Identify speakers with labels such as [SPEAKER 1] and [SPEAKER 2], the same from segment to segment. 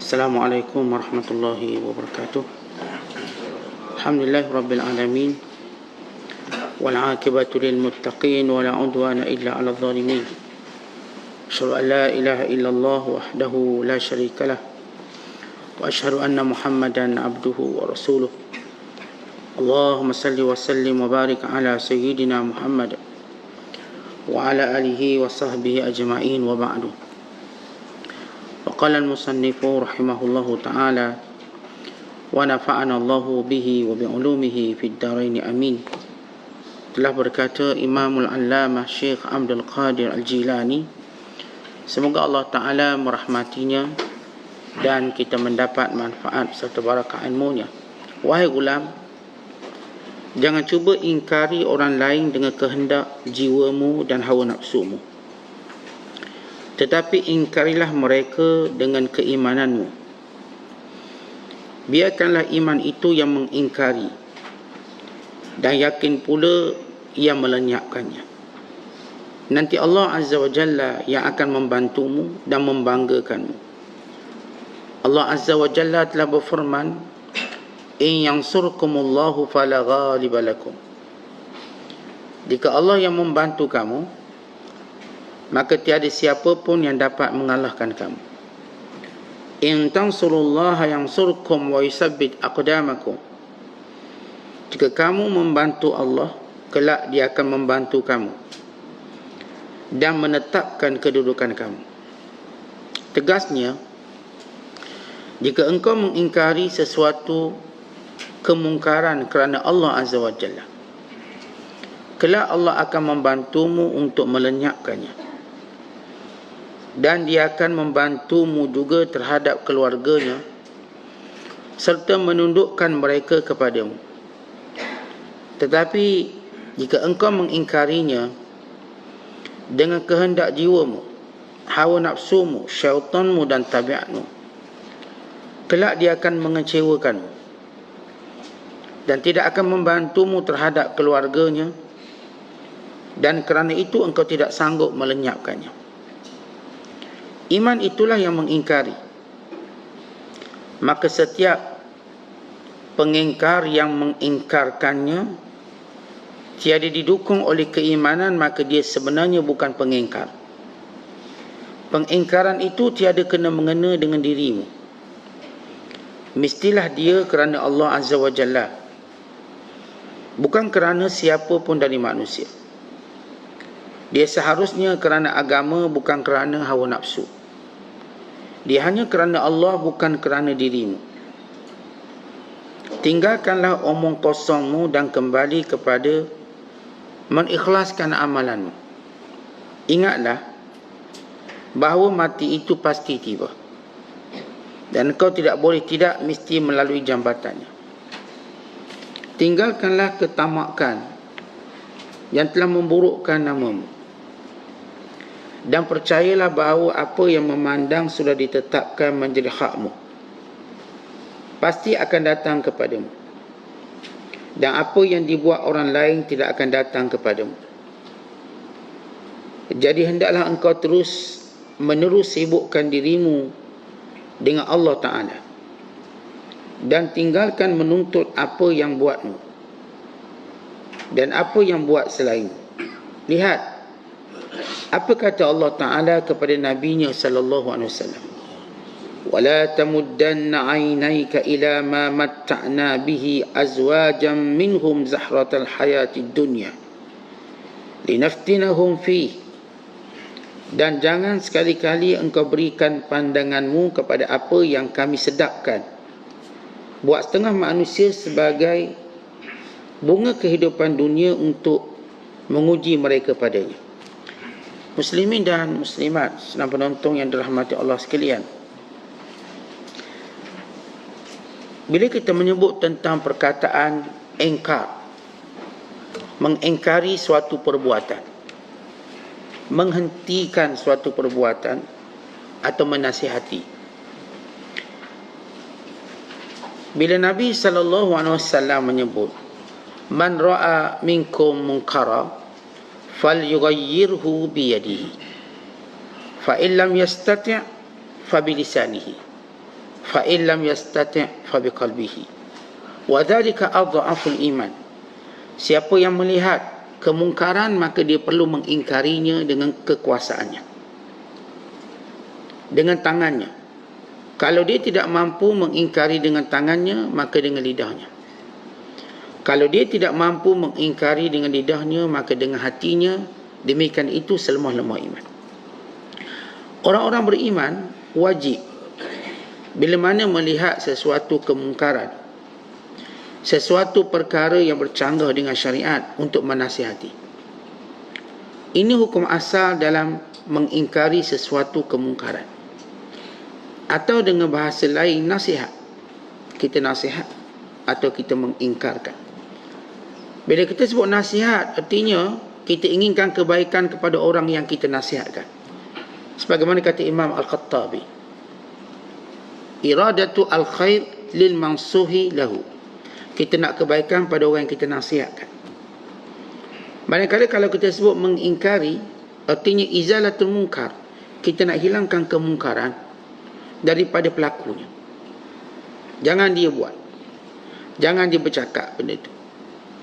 [SPEAKER 1] Assalamualaikum warahmatullahi wabarakatuh. Alhamdulillah rabbil alamin. Wal 'aqibatu lil muttaqin wa la 'udwana illa 'alal zalimin. Asyhadu an la ilaha illallah wahdahu la syarika lah. Wa asyhadu anna Muhammadan 'abduhu wa rasuluh. Allahumma salli wa sallim wa barik ala sayyidina Muhammad wa ala alihi wa sahbihi ajma'in wa ba'du. وقال المصنف رحمه الله تعالى ونفعنا الله به وبعلومه في الدارين آمين. Telah berkata Imamul Allamah Syekh Abdul Qadir Al-Jilani, semoga Allah Ta'ala merahmatinya dan kita mendapat manfaat serta barakah ilmunya. Wahai gulam, jangan cuba ingkari orang lain dengan kehendak jiwamu dan hawa nafsumu, tetapi ingkarilah mereka dengan keimananmu. Biarkanlah iman itu yang mengingkari, dan yakin pula yang melenyapkannya. Nanti Allah Azza wa Jalla yang akan membantumu dan membanggakanmu. Allah Azza wa Jalla telah berfirman, in yansurkumullahu fala ghaliba lakum. Jika Allah yang membantu kamu, maka tiada siapa pun yang dapat mengalahkan kamu. In tansurullaha yansurkum wa yusabbit aqdamakum. Jika kamu membantu Allah, kelak Dia akan membantu kamu dan menetapkan kedudukan kamu. Tegasnya, jika engkau mengingkari sesuatu kemungkaran kerana Allah Azza wa Jalla, kelak Allah akan membantumu untuk melenyapkannya, dan Dia akan membantumu juga terhadap keluarganya serta menundukkan mereka kepadamu. Tetapi jika engkau mengingkarinya dengan kehendak jiwamu, hawa nafsumu, syaitanmu dan tabiatmu, kelak Dia akan mengecewakanmu dan tidak akan membantumu terhadap keluarganya, dan kerana itu engkau tidak sanggup melenyapkannya. Iman itulah yang mengingkari. Maka setiap pengingkar yang mengingkarkannya tiada didukung oleh keimanan, maka dia sebenarnya bukan pengingkar. Pengingkaran itu tiada kena mengena dengan dirimu. Mestilah dia kerana Allah Azza wa Jalla, bukan kerana siapa pun dari manusia. Dia seharusnya kerana agama, bukan kerana hawa nafsu. Dia hanya kerana Allah, bukan kerana dirimu. Tinggalkanlah omong kosongmu dan kembali kepada mengikhlaskan amalanmu. Ingatlah bahawa mati itu pasti tiba, dan kau tidak boleh tidak mesti melalui jambatannya. Tinggalkanlah ketamakan yang telah memburukkan namamu, dan percayalah bahawa apa yang memandang sudah ditetapkan menjadi hakmu pasti akan datang kepadamu, dan apa yang dibuat orang lain tidak akan datang kepadamu. Jadi hendaklah engkau terus menerus sibukkan dirimu dengan Allah Ta'ala, dan tinggalkan menuntut apa yang buatmu dan apa yang buat selain. Lihat apa kata Allah Ta'ala kepada Nabi-Nya sallallahu alaihi wasallam, wala tamuddanna 'ainayka ila ma matta'na bihi azwajan minhum zahratal hayatid dunya linaftinahum fi. Dan jangan sekali-kali engkau berikan pandanganmu kepada apa yang kami sedapkan buat setengah manusia sebagai bunga kehidupan dunia untuk menguji mereka padanya. Muslimin dan muslimat, sedang penonton yang dirahmati Allah sekalian, bila kita menyebut tentang perkataan ingkar, mengingkari suatu perbuatan, menghentikan suatu perbuatan atau menasihati, bila Nabi SAW menyebut man ra'a minkum munkara falyughayyirhu biyadihi fa in lam yastati' fa bilisanihi, fa in lam yastati' fa biqalbihi wa dhalika adhaful iman. Siapa yang melihat kemungkaran maka dia perlu mengingkarinya dengan kekuasaannya, dengan tangannya. Kalau dia tidak mampu mengingkari dengan tangannya, maka dengan lidahnya. Kalau dia tidak mampu mengingkari dengan lidahnya, maka dengan hatinya. Demikian itu selemah-lemah iman. Orang-orang beriman wajib bila mana melihat sesuatu kemungkaran, sesuatu perkara yang bercanggah dengan syariat, untuk menasihati. Ini hukum asal dalam mengingkari sesuatu kemungkaran. Atau dengan bahasa lain, nasihat. Kita nasihat atau kita mengingkarkan. Bila kita sebut nasihat, artinya kita inginkan kebaikan kepada orang yang kita nasihatkan. Sebagaimana kata Imam Al-Khattabi, iradatu al-khair lil mansuhi lahu. Kita nak kebaikan pada orang yang kita nasihatkan. Manakala kalau kita sebut mengingkari, artinya izalatul munkar. Kita nak hilangkan kemungkaran daripada pelakunya. Jangan dia buat, jangan dia bercakap benda itu,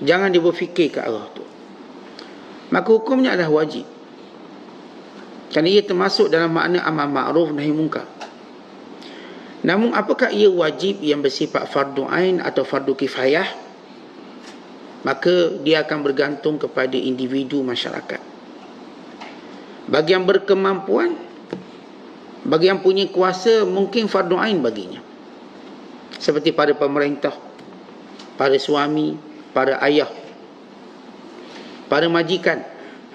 [SPEAKER 1] jangan dia berfikir ke arah tu. Maka hukumnya adalah wajib, kerana ia termasuk dalam makna amar ma'ruf nahi munkar. Namun apakah ia wajib yang bersifat fardu ain atau fardu kifayah? Maka dia akan bergantung kepada individu masyarakat. Bagi yang berkemampuan, bagi yang punya kuasa, mungkin fardu ain baginya. Seperti pada pemerintah, para suami, para ayah, para majikan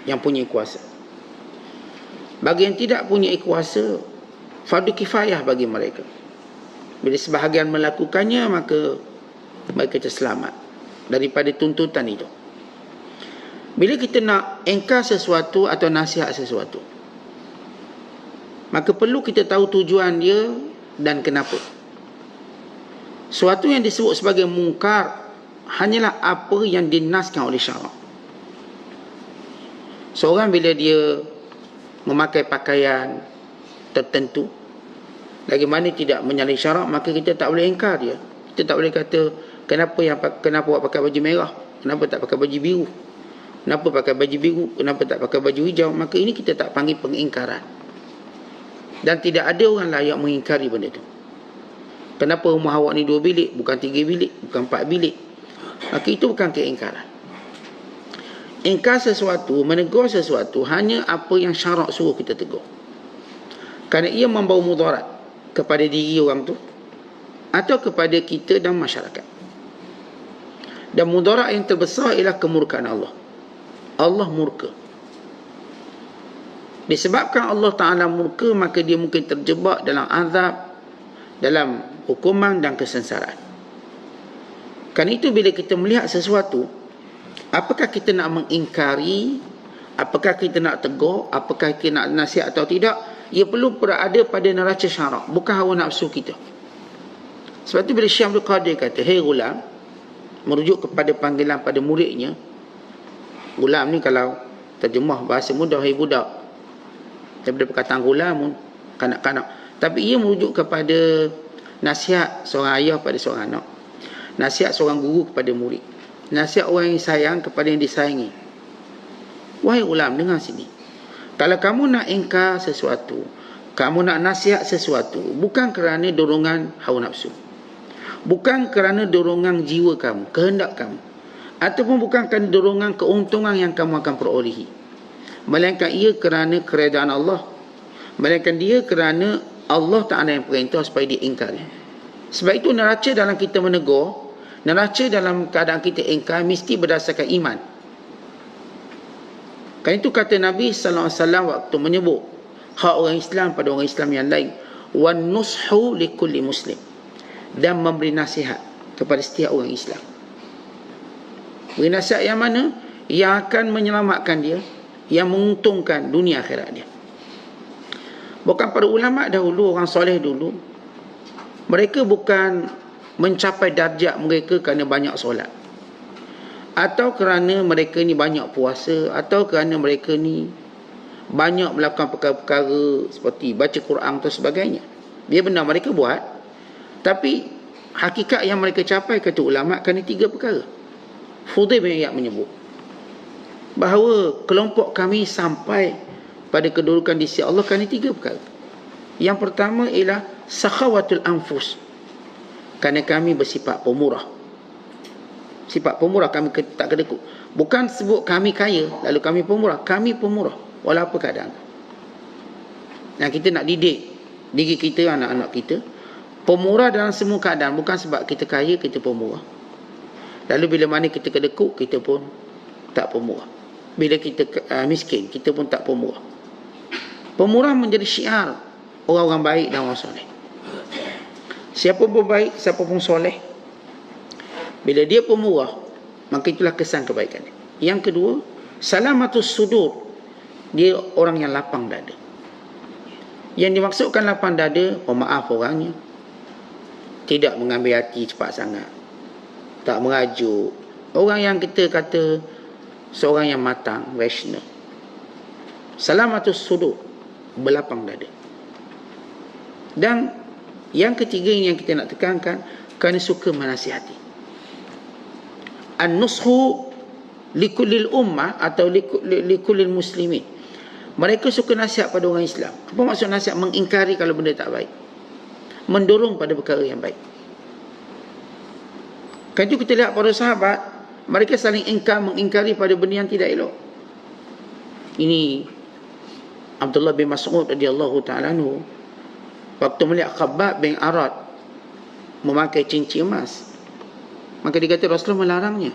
[SPEAKER 1] yang punya kuasa. Bagi yang tidak punya kuasa, fardu kifayah bagi mereka. Bila sebahagian melakukannya, maka mereka terselamat daripada tuntutan itu. Bila kita nak engkar sesuatu atau nasihat sesuatu, maka perlu kita tahu tujuan dia dan kenapa. Suatu yang disebut sebagai mungkar hanyalah apa yang dinaskan oleh syarak. Seorang bila dia memakai pakaian tertentu, lagi mana tidak menyalahi syarak, maka kita tak boleh ingkar dia. Kita tak boleh kata, kenapa awak pakai baju merah, kenapa tak pakai baju biru, kenapa pakai baju biru, kenapa tak pakai baju hijau. Maka ini kita tak panggil pengingkaran. Dan tidak ada orang layak mengingkari benda itu. Kenapa rumah awak ni 2 bilik, bukan 3 bilik, bukan 4 bilik? Maka itu bukan keingkaran. Ingkar sesuatu, menegur sesuatu, hanya apa yang syarak suruh kita tegur. Kerana ia membawa mudarat kepada diri orang tu, atau kepada kita dan masyarakat. Dan mudarat yang terbesar ialah kemurkaan Allah. Allah murka. Disebabkan Allah Ta'ala murka, maka dia mungkin terjebak dalam azab, dalam hukuman dan kesengsaraan. Kerana itu bila kita melihat sesuatu, apakah kita nak mengingkari, apakah kita nak tegur, apakah kita nak nasihat atau tidak, ia perlu berada pada neraca syarak, bukan hawa nafsu kita. Sebab itu bila Syekh Abdul Qadir kata, "Hei gulam," merujuk kepada panggilan pada muridnya. Gulam ni kalau terjemah bahasa mudah, "Hei budak." Daripada perkataan gulam, kanak-kanak. Tapi ia merujuk kepada nasihat seorang ayah pada seorang anak, nasihat seorang guru kepada murid, nasihat orang yang sayang kepada yang disayangi. Wahai gulam, dengar sini. Kalau kamu nak ingkar sesuatu, kamu nak nasihat sesuatu, bukan kerana dorongan hawa nafsu, bukan kerana dorongan jiwa kamu, kehendak kamu, ataupun bukan kerana dorongan keuntungan yang kamu akan perolehi, melainkan ia kerana keredaan Allah, melainkan dia kerana Allah Ta'ala yang perintah supaya diingkari. Sebab itu neraca dalam kita menegur, neraca dalam keadaan kita ingkar, mesti berdasarkan iman. Kan itu kata Nabi SAW waktu menyebut hak orang Islam pada orang Islam yang lain, wan nushu likulli muslim, dan memberi nasihat kepada setiap orang Islam. Beri nasihat yang mana? Yang akan menyelamatkan dia, yang menguntungkan dunia akhirat dia. Bukan para ulama dahulu, orang soleh dulu, mereka bukan mencapai darjat mereka kerana banyak solat, atau kerana mereka ni banyak puasa, atau kerana mereka ni banyak melakukan perkara-perkara seperti baca Quran atau sebagainya. Dia benar mereka buat, Tapi hakikat yang mereka capai, kata ulama, kerana 3 perkara. Fudail bin Iyad menyebut bahawa kelompok kami sampai pada kedudukan di sisi Allah kerana 3 perkara. Yang pertama ialah sakhawatul anfus, kerana kami bersifat pemurah. Sifat pemurah, kami tak kedekut. Bukan sebut kami kaya lalu kami pemurah. Kami pemurah walau apa keadaan. Yang kita nak didik diri kita, anak-anak kita pemurah dalam semua keadaan. Bukan sebab kita kaya kita pemurah, lalu bila mana kita kedekut kita pun tak pemurah. Bila kita miskin kita pun tak pemurah. Pemurah menjadi syiar orang-orang baik dan orang soleh. Siapa pun baik, siapa pun soleh, bila dia pemurah, maka itulah kesan kebaikan dia. Yang kedua, salamatus sudur, dia orang yang lapang dada. Yang dimaksudkan lapang dada, pemaaf orangnya, tidak mengambil hati cepat sangat, tak merajuk. Orang yang kita kata seorang yang matang, rasional. Salamatus sudur, berlapang dada. Dan yang ketiga ini yang kita nak tekankan, kerana suka menasihati. An-nushu likullil ummah atau likullil muslimin. Mereka suka nasihat pada orang Islam. Apa maksud nasihat? Mengingkari kalau benda tak baik, mendorong pada perkara yang baik. Kan itu kita lihat para sahabat, mereka saling mengingkari pada benda yang tidak elok. Ini Abdullah bin Mas'ud radhiyallahu ta'ala anhu, waktu melihat Khabbab bin Arad memakai cincin emas, maka dia kata Rasulullah melarangnya.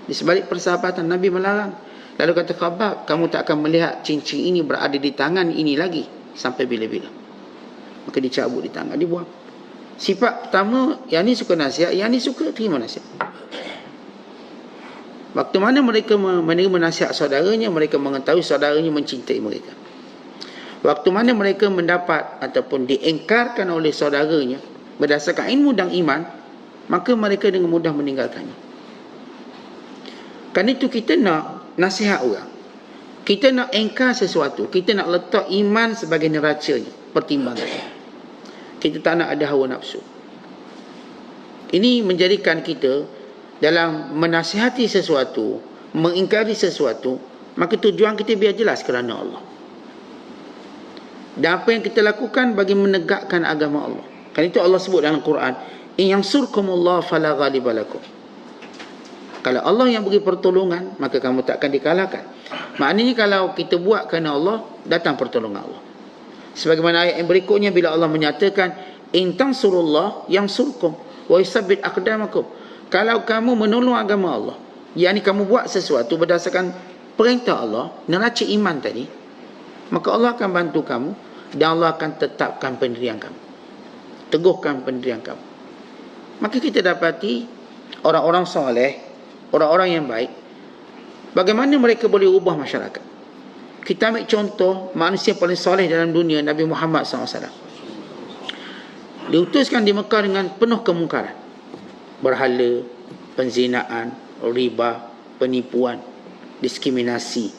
[SPEAKER 1] Di sebalik persahabatan, Nabi melarang. Lalu kata Khabbab, kamu tak akan melihat cincin ini berada di tangan ini lagi sampai bila-bila. Maka dicabut di tangan, dibuang. Sifat pertama, yang ni suka nasihat, yang ni suka terima nasihat. Waktu mana mereka menerima nasihat saudaranya, mereka mengetahui saudaranya mencintai mereka. Waktu mana mereka mendapat ataupun diingkarkan oleh saudaranya berdasarkan ilmu dan iman, maka mereka dengan mudah meninggalkannya. Kerana itu kita nak nasihat orang, kita nak engkar sesuatu, kita nak letak iman sebagai neracanya, pertimbangan. Kita tak nak ada hawa nafsu. Ini menjadikan kita dalam menasihati sesuatu, mengingkari sesuatu, maka tujuan kita biar jelas kerana Allah. Dan apa yang kita lakukan bagi menegakkan agama Allah. Kan itu Allah sebut dalam Quran, in yansurkumullah fala ghaliba lakum. Kalau Allah yang beri pertolongan, maka kamu tak akan dikalahkan. Maknanya kalau kita buat kerana Allah, datang pertolongan Allah. Sebagaimana ayat yang berikutnya, bila Allah menyatakan in tansurullah yansurkum wa yusabbit aqdamakum. Kalau kamu menolong agama Allah, yakni kamu buat sesuatu berdasarkan perintah Allah, neraca iman tadi, maka Allah akan bantu kamu dan Allah akan tetapkan pendirian kamu, teguhkan pendirian kamu. Maka kita dapati orang-orang soleh, orang-orang yang baik, bagaimana mereka boleh ubah masyarakat. Kita ambil contoh manusia paling soleh dalam dunia, Nabi Muhammad SAW. Diutuskan di Mekah dengan penuh kemungkaran, berhala, penzinaan, riba, penipuan, diskriminasi,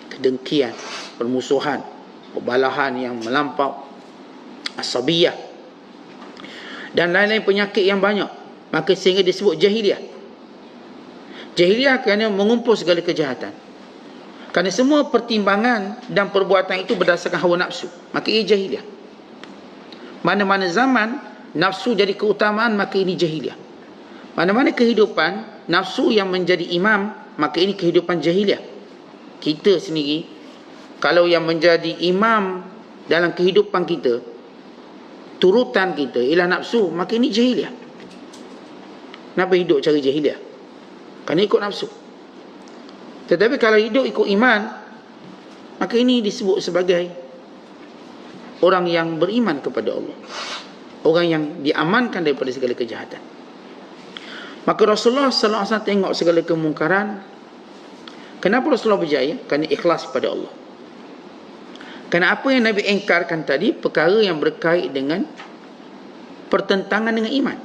[SPEAKER 1] kedengkian, permusuhan, pembalahan yang melampau, asabiyah, dan lain-lain penyakit yang banyak. Maka sehingga disebut jahiliyah. Jahiliyah kerana mengumpul segala kejahatan. Kerana semua pertimbangan dan perbuatan itu berdasarkan hawa nafsu, maka ia jahiliyah. Mana-mana zaman nafsu jadi keutamaan, maka ini jahiliyah. Mana-mana kehidupan nafsu yang menjadi imam, maka ini kehidupan jahiliyah. Kita sendiri, kalau yang menjadi imam dalam kehidupan kita, turutan kita ialah nafsu, maka ini jahiliyah. Kenapa hidup cara jahiliyah? Kerana ikut nafsu. Tetapi kalau hidup ikut iman, maka ini disebut sebagai orang yang beriman kepada Allah, orang yang diamankan daripada segala kejahatan. Maka Rasulullah SAW tengok segala kemungkaran. Kenapa Rasulullah berjaya? Kerana ikhlas pada Allah. Kerana apa yang Nabi engkarkan tadi, perkara yang berkait dengan pertentangan dengan iman.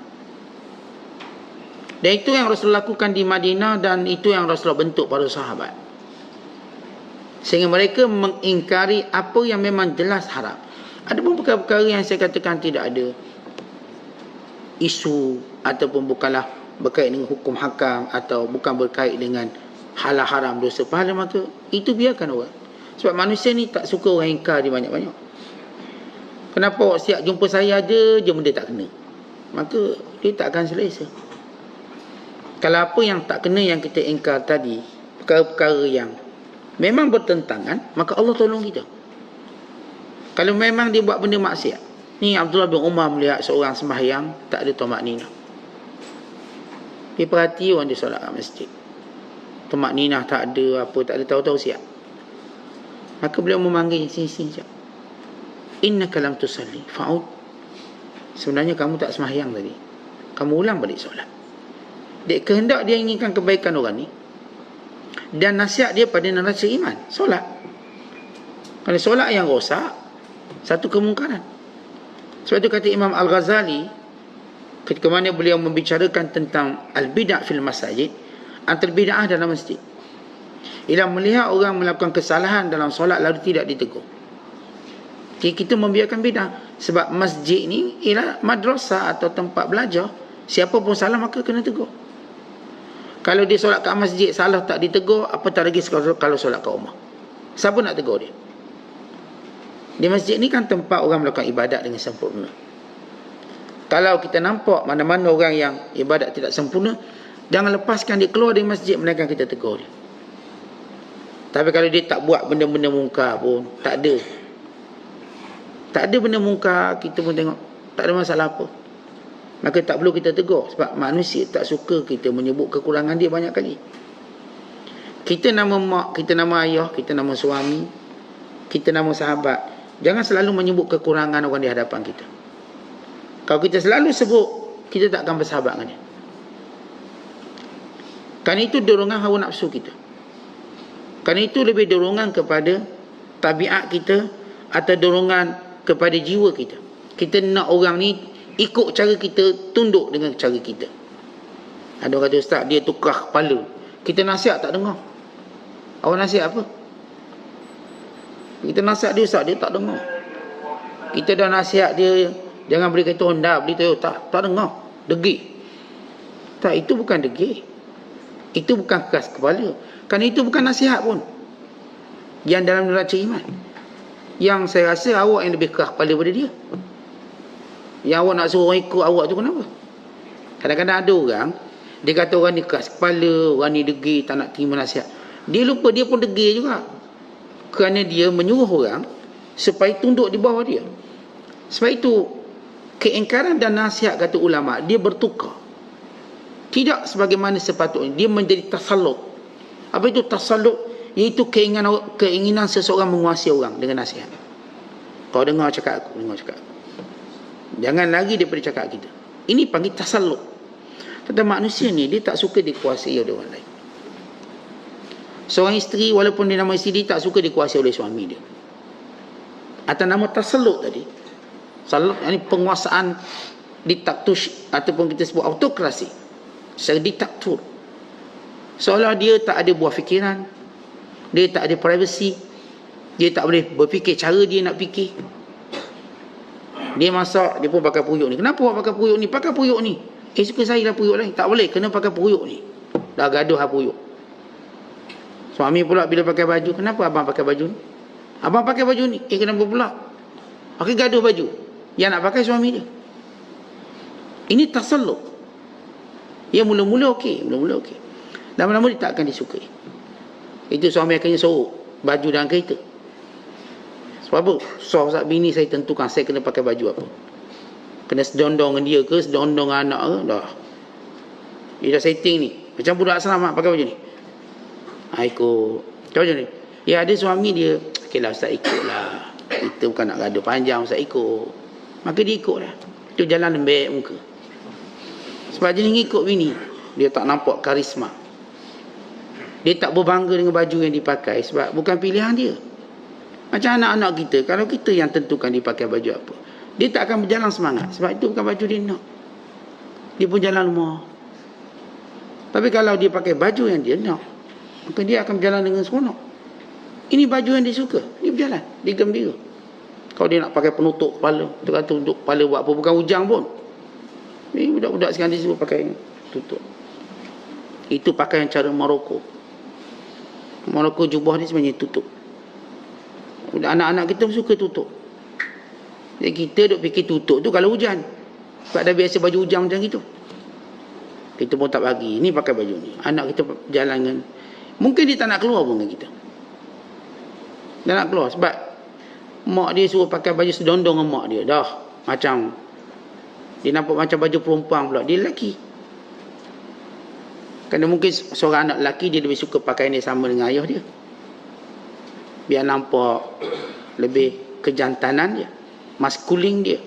[SPEAKER 1] Dan itu yang Rasulullah lakukan di Madinah, dan itu yang Rasulullah bentuk para sahabat. Sehingga mereka mengingkari apa yang memang jelas haram. Ada pun perkara-perkara yang saya katakan tidak ada. isu ataupun bukanlah berkait dengan hukum hakam atau bukan berkait dengan halal haram dosa pahala, maka itu biarkan orang. Sebab manusia ni tak suka orang ingkar dia banyak-banyak. Kenapa awak siap jumpa saya ada je benda tak kena, maka dia tak akan selesa. Kalau apa yang tak kena yang kita ingkar tadi, perkara-perkara yang memang bertentangan, maka Allah tolong kita. Kalau memang dia buat benda maksiat, ni Abdullah bin Umar melihat seorang sembahyang tak ada tamak ninah. Dia perhati orang dia solat kat masjid, tamak ninah tak ada, apa tak ada, tahu-tahu siap. Maka beliau memanggil sini-sini siap. Innaka lam tusalli fa'ud. Sebenarnya kamu tak sembahyang tadi, kamu ulang balik solat. Dia kehendak dia inginkan kebaikan orang ni, dan nasihat dia pada neraca iman, solat. Kalau solat yang rosak, satu kemungkaran. Sebab itu kata Imam Al-Ghazali ketika mana beliau membicarakan tentang al-bid'ah fil masajid, antara bid'ah dalam masjid, ialah melihat orang melakukan kesalahan dalam solat lalu tidak ditegur. Jadi kita membiarkan bid'ah. Sebab masjid ni ialah madrasah atau tempat belajar. Siapa pun salah maka kena tegur. Kalau dia solat kat masjid salah tak ditegur, apatah lagi kalau solat kat rumah. Siapa nak tegur dia? Di masjid ni kan tempat orang melakukan ibadat dengan sempurna. Kalau kita nampak mana-mana orang yang ibadat tidak sempurna, jangan lepaskan dia keluar dari masjid, melainkan kita tegur dia. Tapi kalau dia tak buat benda-benda mungkar pun, tak ada benda mungkar, kita pun tengok tak ada masalah apa, maka tak perlu kita tegur. Sebab manusia tak suka kita menyebut kekurangan dia banyak kali. Kita nama mak, kita nama ayah, kita nama suami, kita nama sahabat, jangan selalu menyebut kekurangan orang di hadapan kita. Kalau kita selalu sebut, kita tak akan bersahabat dengan dia. Kerana itu dorongan hawa nafsu kita. Kerana itu lebih dorongan kepada tabiat kita atau dorongan kepada jiwa kita. Kita nak orang ni ikut cara kita, tunduk dengan cara kita. Ada orang kata, ustaz dia tukar kepala, kita nasihat tak dengar. Awak nasihat apa? Kita nasihat dia, ustaz dia tak dengar. Kita dah nasihat dia, jangan beli kereta Honda, beli Toyota, tak dengar, degil. Tak, itu bukan degil, itu bukan keras kepala. Kerana itu bukan nasihat pun yang dalam neraca iman. Yang saya rasa awak yang lebih keras kepala daripada dia. Yang awak nak suruh orang ikut awak tu kenapa? Kadang-kadang ada orang, dia kata orang ni keras kepala, orang ni degil, tak nak terima nasihat. Dia lupa dia pun degil juga, kerana dia menyuruh orang supaya tunduk di bawah dia. Sebab itu keingkaran dan nasihat, kata ulama, dia bertukar, tidak sebagaimana sepatutnya. Dia menjadi tasallut. Apa itu tasallut? Iaitu keinginan seseorang menguasai orang dengan nasihat. Kau dengar cakap aku, dengar cakap aku, jangan lagi daripada cakap kita. Ini panggil tasallut. Tetapi manusia ni, dia tak suka dikuasai oleh orang lain. Seorang isteri, walaupun dia nama isteri, dia tak suka dikuasai oleh suami dia. Atas nama tasallut tadi. Tasallut, ini penguasaan diktator, ataupun kita sebut autokrasi, secara diktator. Seolah dia tak ada buah fikiran, dia tak ada privacy, dia tak boleh berfikir cara dia nak fikir. Dia masak, dia pun pakai puyuk ni. Kenapa awak pakai puyuk ni? Pakai puyuk ni. Suka saya lah puyuk lain. Tak boleh, kena pakai puyuk ni. Dah gaduh puyuk. Suami pula bila pakai baju, kenapa abang pakai baju ni? Abang pakai baju ni. Kenapa pula? Pakai gaduh baju. Yang nak pakai suami dia. Ini tasallut. Ya mula-mula okey, mula-mula okey. Lama-lama dia tak akan disukai. Itu suami akhirnya sorok baju dalam kereta. Sebab apa? Soal bini saya tentukan saya kena pakai baju apa. Kena sedondong dengan dia ke, sedondong dengan anak ke, dah. Dia dah setting ni. Macam budak Aslam pakai baju ni. Ikut. Macam ni. Ya ada suami dia, okeylah ustaz ikutlah. Kita bukan nak gaduh panjang, ustaz ikut. Maka dia ikutlah. Itu jalan lembek muka. Sebab jenis ikut bini, dia tak nampak karisma. Dia tak berbangga dengan baju yang dipakai sebab bukan pilihan dia. Macam anak-anak kita, kalau kita yang tentukan dia pakai baju apa, dia tak akan berjalan semangat sebab itu bukan baju dia nak. Dia pun jalan lemah. Tapi kalau dia pakai baju yang dia nak, maka dia akan berjalan dengan seronok. Ini baju yang dia suka, dia berjalan, dia gembira. Kalau dia nak pakai penutup kepala, tu kata untuk kepala buat apa, bukan hujang pun. Budak-budak sekarang dia suruh pakai tutup. Itu pakaian cara Morocco. Morocco jubah ni sebenarnya tutup. Anak-anak kita suka tutup. Jadi kita duk fikir tutup tu kalau hujan. Sebab dah biasa baju hujan macam gitu. Kita pun tak bagi. Ni pakai baju ni. Anak kita jalan dengan... Mungkin dia tak nak keluar pun dengan kita. Dia nak keluar sebab mak dia suruh pakai baju sedondong dengan mak dia. Dah macam... Dia nampak macam baju perempuan pula. Dia lelaki. Kerana mungkin seorang anak lelaki dia lebih suka pakaian dia sama dengan ayah dia. Biar nampak lebih kejantanan dia. Maskulin dia.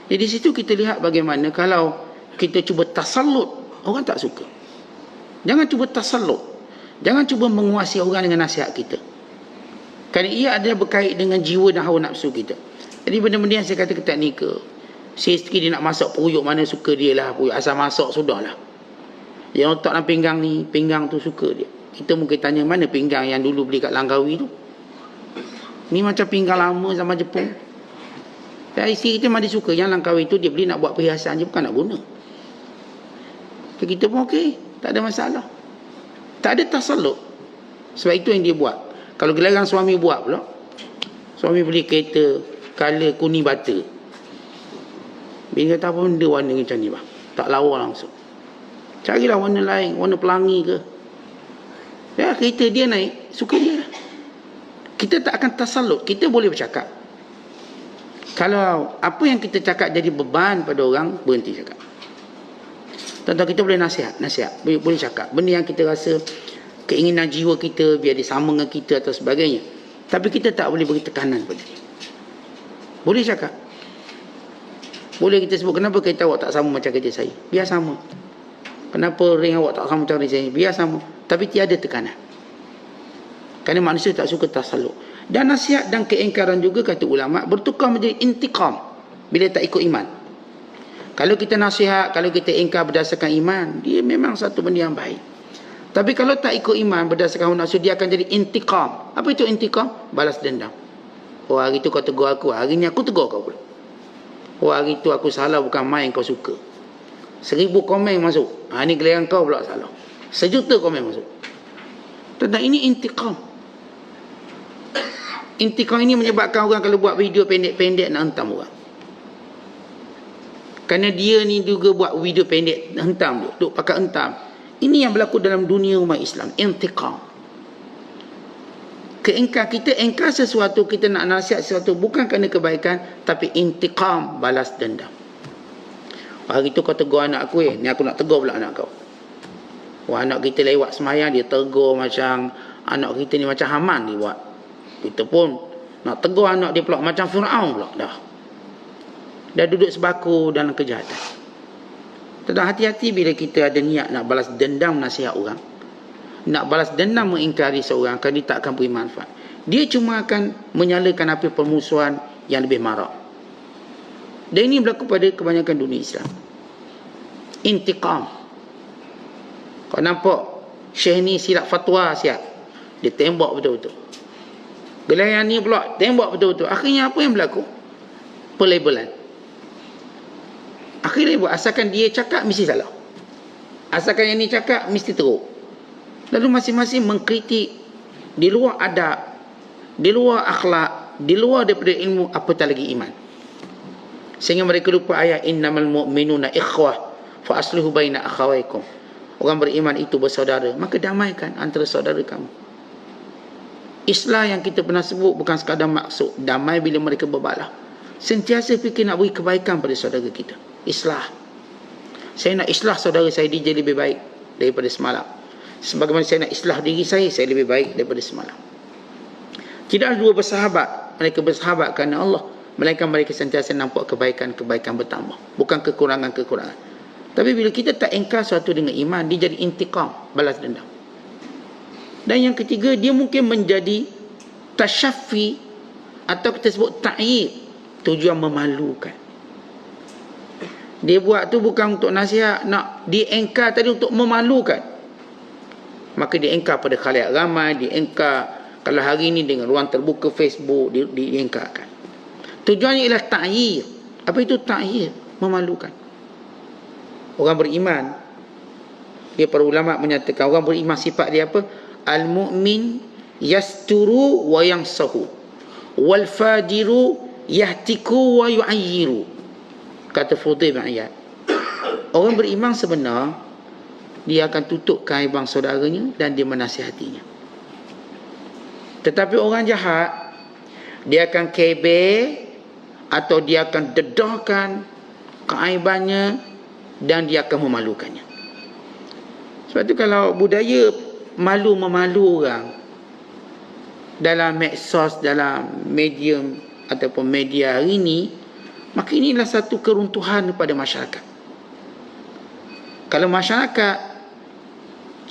[SPEAKER 1] Jadi di situ kita lihat bagaimana kalau kita cuba tasallut, orang tak suka. Jangan cuba tasallut. Jangan cuba menguasai orang dengan nasihat kita. Kerana ia ada berkait dengan jiwa dan hawa nafsu kita. Jadi benda-benda yang saya kata ketat nikah. Si isteri dia nak masak peruyuk mana suka dia lah. Peruyuk asal masak sudahlah. Yang letak dalam pinggang ni, pinggang tu suka dia. Kita mungkin tanya mana pinggang yang dulu beli kat Langkawi tu. Ni macam pinggang lama zaman Jepun. Dan isteri kita memang dia suka. Yang Langkawi tu dia beli nak buat perhiasan je, bukan nak guna. Kita pun okey, tak ada masalah. Tak ada tasallut. Sebab itu yang dia buat. Kalau gelaran suami buat pula, suami beli kereta color kuning bata. Bila kata apa benda warna macam ni bang, tak lawa langsung. Carilah warna lain, warna pelangi ke. Ya, kereta dia naik, suka dia lah. Kita tak akan tasallut. Kita boleh bercakap. Kalau apa yang kita cakap jadi beban pada orang, berhenti cakap. Tentu kita boleh nasihat. Boleh cakap. Benda yang kita rasa keinginan jiwa kita, biar dia sama dengan kita atau sebagainya. Tapi kita tak boleh beri tekanan pada dia. Boleh cakap. Boleh kita sebut, kenapa kereta awak tak sama macam kereta saya? Biar sama. Kenapa ring awak tak sama macam ring saya? Biar sama. Tapi tiada tekanan. Kerana manusia tak suka tasallut. Dan nasihat dan keingkaran juga kata ulama bertukar menjadi intiqam bila tak ikut iman. Kalau kita nasihat, kalau kita ingkar berdasarkan iman, dia memang satu benda yang baik. Tapi kalau tak ikut iman berdasarkan hawa nafsu, dia akan jadi intiqam. Apa itu intiqam? Balas dendam. Oh, hari itu kau tegur aku, hari ini aku tegur kau pula. Oh, hari itu aku salah, bukan main kau suka. 1000 komen masuk. Ini gelaran kau pula salah. 1 juta komen masuk. Tentang ini intiqam. Intiqam ini menyebabkan orang kalau buat video pendek-pendek nak hentam orang. Kerana dia ni juga buat video pendek hentam, duk pakai hentam. Ini yang berlaku dalam dunia umat Islam. Intiqam. Keingkar, kita ingkar sesuatu, kita nak nasihat sesuatu bukan kerana kebaikan, tapi intiqam, balas dendam. Hari tu kau tegur anak aku, ni aku nak tegur pula anak kau. Wah, anak kita lewat semayang, dia tegur macam anak kita ni macam Haman dia buat. Kita pun nak tegur anak dia pula macam Fir'aun pula dah. Dah duduk sebaku dalam kejahatan. Tetapi hati-hati bila kita ada niat nak balas dendam nasihat orang. Nak balas dendam mengingkari seorang, kan dia tak akan beri manfaat. Dia cuma akan menyalakan api permusuhan yang lebih marak. Dan ini berlaku pada kebanyakan dunia Islam. Intiqam. Kau nampak Syekh ni silap fatwa siap. Dia tembak betul-betul. Gelayan ni pula tembak betul-betul. Akhirnya apa yang berlaku? Pelabelan. Akhirnya buat, asalkan dia cakap mesti salah. Asalkan yang ni cakap mesti teruk. Lalu masing-masing mengkritik di luar adab, di luar akhlak, di luar daripada ilmu, apatah lagi iman. Sehingga mereka lupa ayat innamal mu'minuna ikhwah fa aslihu baina akhawaykum. Orang beriman itu bersaudara, maka damaikan antara saudara kamu. Islah yang kita pernah sebut bukan sekadar maksud damai bila mereka berbalah. Sentiasa fikir nak beri kebaikan pada saudara kita. Islah. Saya nak islah saudara saya dia jadi lebih baik daripada semalam. Sebagaimana saya nak islah diri saya lebih baik daripada semalam. Tidak ada dua bersahabat, mereka bersahabat kerana Allah, melainkan mereka sentiasa nampak kebaikan-kebaikan bertambah, bukan kekurangan-kekurangan. Tapi bila kita tak ingkar sesuatu dengan iman, dia jadi intiqam, balas dendam. Dan yang ketiga, dia mungkin menjadi tasyaffi atau kita sebut ta'yib, tujuan memalukan. Dia buat tu bukan untuk nasihat, nak dia ingkar tadi untuk memalukan. Maka dia ingkar pada khalayak ramai, dia ingkar kalau hari ini dengan ruang terbuka Facebook, dia ingkarkan. Tujuannya ialah ta'yir. Apa itu ta'yir? Memalukan. Orang beriman, dia para ulama menyatakan orang beriman sifat dia apa? Al-mu'min yasturu wa yangsahu wal fajiru yahtiku wa yu'ayyiru. Kata Fudail bin Iyad. Orang beriman sebenar, dia akan tutup kaiban saudaranya dan dia menasihatinya. Tetapi orang jahat, dia akan keber atau dia akan dedahkan keaibannya dan dia akan memalukannya. Sebab tu kalau budaya malu-memalu orang dalam medsos, dalam medium ataupun media hari ini, maka inilah satu keruntuhan pada masyarakat. Kalau masyarakat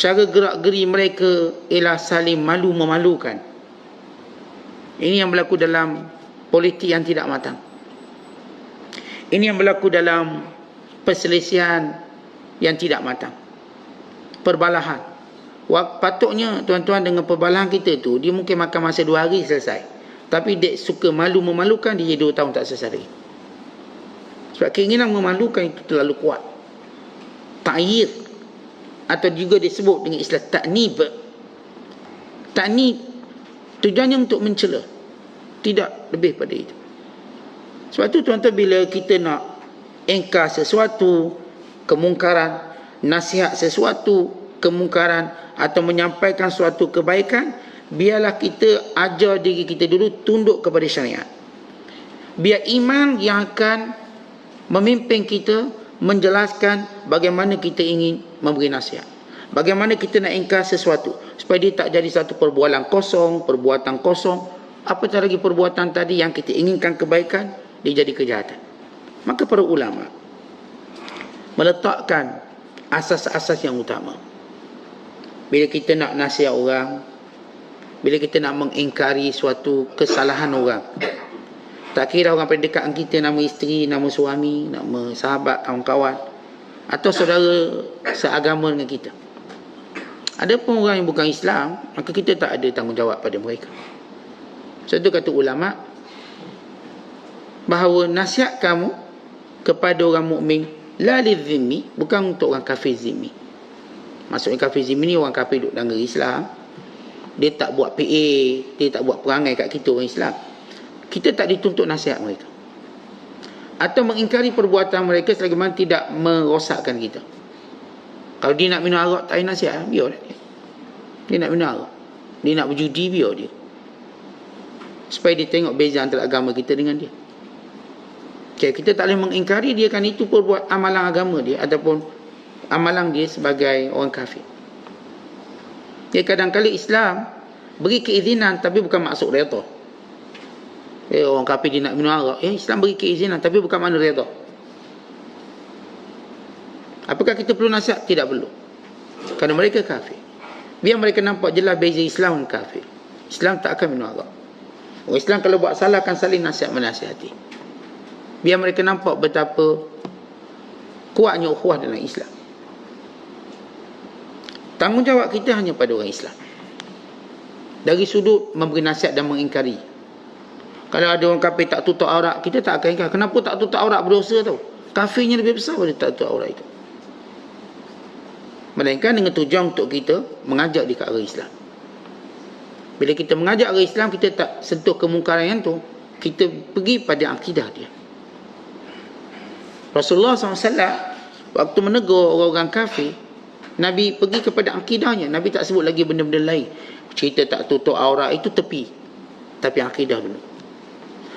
[SPEAKER 1] cara gerak-geri mereka ialah saling malu-memalukan, ini yang berlaku dalam politik yang tidak matang. Ini yang berlaku dalam perselisihan yang tidak matang. Perbalahan. Patutnya tuan-tuan dengan perbalahan kita tu, dia mungkin makan masa 2 hari selesai. Tapi dia suka malu-memalukan, dia 2 tahun tak selesai lagi. Sebab keinginan memalukan itu terlalu kuat. Ta'yir, atau juga disebut dengan istilah ta'nib. Ta'nib tujuannya untuk mencela, tidak lebih pada itu. Sebab tu tuan-tuan, bila kita nak engkar sesuatu kemungkaran, nasihat sesuatu kemungkaran, atau menyampaikan suatu kebaikan, biarlah kita ajar diri kita dulu tunduk kepada syariat. Biar iman yang akan memimpin kita menjelaskan bagaimana kita ingin memberi nasihat, bagaimana kita nak engkar sesuatu, supaya dia tak jadi satu perbuatan kosong. Apatah lagi perbuatan tadi yang kita inginkan kebaikan, dia jadi kejahatan. Maka para ulama meletakkan asas-asas yang utama. Bila kita nak nasihat orang, bila kita nak mengingkari suatu kesalahan orang, tak kira orang paling dekat kita, nama isteri, nama suami, nama sahabat, kawan-kawan, atau saudara seagama dengan kita. Ada pun orang yang bukan Islam, maka kita tak ada tanggungjawab pada mereka. Satu kata ulama, bahawa nasihat kamu kepada orang mukmin la lizimmi, bukan untuk orang kafir zimmi. Maksudnya kafir zimmi ni orang kafir duduk dalam negeri Islam, dia tak buat PA, dia tak buat perangai kat kita orang Islam. Kita tak dituntut nasihat mereka, atau mengingkari perbuatan mereka selagi mana tidak merosakkan kita. Kalau dia nak minum arak, tak ada nasihat, biar dia. Dia nak minum arak, dia nak berjudi, biar dia, supaya dia tengok beza antara agama kita dengan dia. Okay, kita tak boleh mengingkari dia, kan itu perbuat amalan agama dia ataupun amalan dia sebagai orang kafir. Ya, kadang-kadang Islam beri keizinan tapi bukan maksud redha. Orang kafir dia nak minum arak, Islam beri keizinan tapi bukan makna redha. Apakah kita perlu nasihat? Tidak perlu, kerana mereka kafir. Biar mereka nampak jelas beza Islam dan kafir. Islam tak akan minum arak. Orang Islam kalau buat salah akan saling nasihat menasihati. Biar mereka nampak betapa kuatnya ukhuwah dalam Islam. Tanggungjawab kita hanya pada orang Islam, dari sudut memberi nasihat dan mengingkari. Kalau ada orang kafir tak tutup aurat, kita tak akan ingkar. Kenapa tak tutup aurat? Berdosa tau. Kafirnya lebih besar pada tak tutup aurat itu. Melainkan dengan tujuan untuk kita mengajak dia ke arah Islam. Bila kita mengajak arah Islam, kita tak sentuh kemungkaran yang tu, kita pergi pada akidah dia. Rasulullah SAW waktu menegur orang-orang kafir, Nabi pergi kepada akidahnya. Nabi tak sebut lagi benda-benda lain. Cerita tak tutup aurat itu tepi, tapi akidah dulu.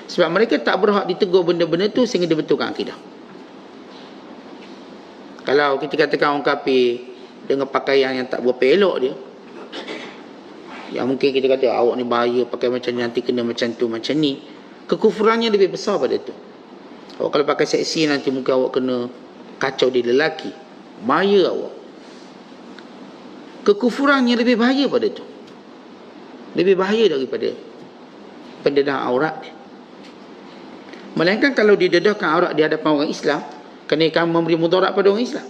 [SPEAKER 1] Sebab mereka tak berhak ditegur benda-benda tu sehingga dia betulkan akidah. Kalau kita katakan orang kafir dengan pakaian yang tak berapa elok dia, yang mungkin kita kata awak ni bahaya pakai macam ni, nanti kena macam tu macam ni, kekufurannya lebih besar pada tu. Awak kalau pakai seksi nanti mungkin awak kena kacau dia lelaki, bahaya awak. Kekufurannya lebih bahaya pada tu, lebih bahaya daripada pendedahan aurat dia. Melainkan kalau didedahkan aurat di hadapan orang Islam, kerana akan memberi mudarat pada orang Islam.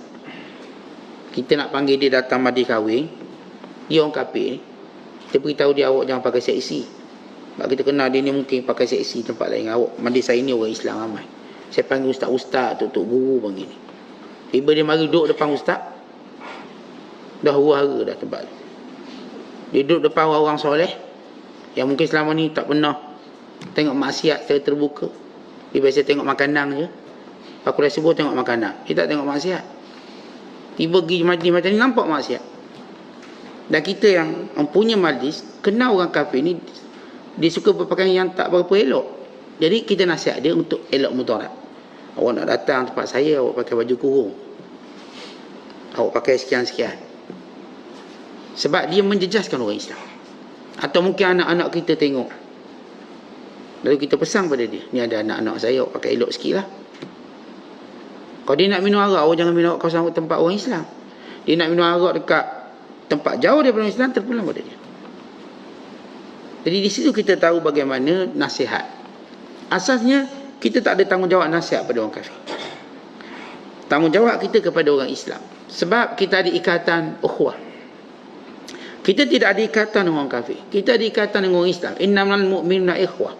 [SPEAKER 1] Kita nak panggil dia datang mandi kahwin, dia orang kafir ni, kita beritahu dia awak jangan pakai seksi. Sebab kita kenal dia ni mungkin pakai seksi tempat lain. Awak mandi saya ni orang Islam ramai, saya panggil ustaz-ustaz, tok guru panggil ni. Tiba dia mari duduk depan ustaz, dah huru-hara dah tempat tu. Dia duduk depan orang soleh yang mungkin selama ni tak pernah tengok maksiat secara terbuka. Dia biasa tengok makanan je. Aku dah sebut tengok makanan, dia tak tengok maksiat. Tiba pergi majlis macam ni nampak maksiat. Dan kita yang mempunyai majlis kenal orang kafir ni, dia suka berpakaian yang tak berapa elok. Jadi kita nasihat dia untuk elok mudarat. Awak nak datang tempat saya, awak pakai baju kurung, awak pakai sekian-sekian. Sebab dia menjejaskan orang Islam. Atau mungkin anak-anak kita tengok, lalu kita pesan pada dia, ni ada anak-anak saya, awak pakai elok sikit lah. Kalau dia nak minum arak, awak jangan minum arak kawasan tempat orang Islam. Dia nak minum arak dekat tempat jauh daripada orang Islam, terpulang pada dia. Jadi di situ kita tahu bagaimana nasihat. Asasnya kita tak ada tanggungjawab nasihat pada orang kafir. Tanggungjawab kita kepada orang Islam. Sebab kita ada ikatan ukhuwah. Kita tidak ada ikatan dengan orang kafir. Kita ada ikatan dengan orang Islam. Innamal mu'minuna ikhwah.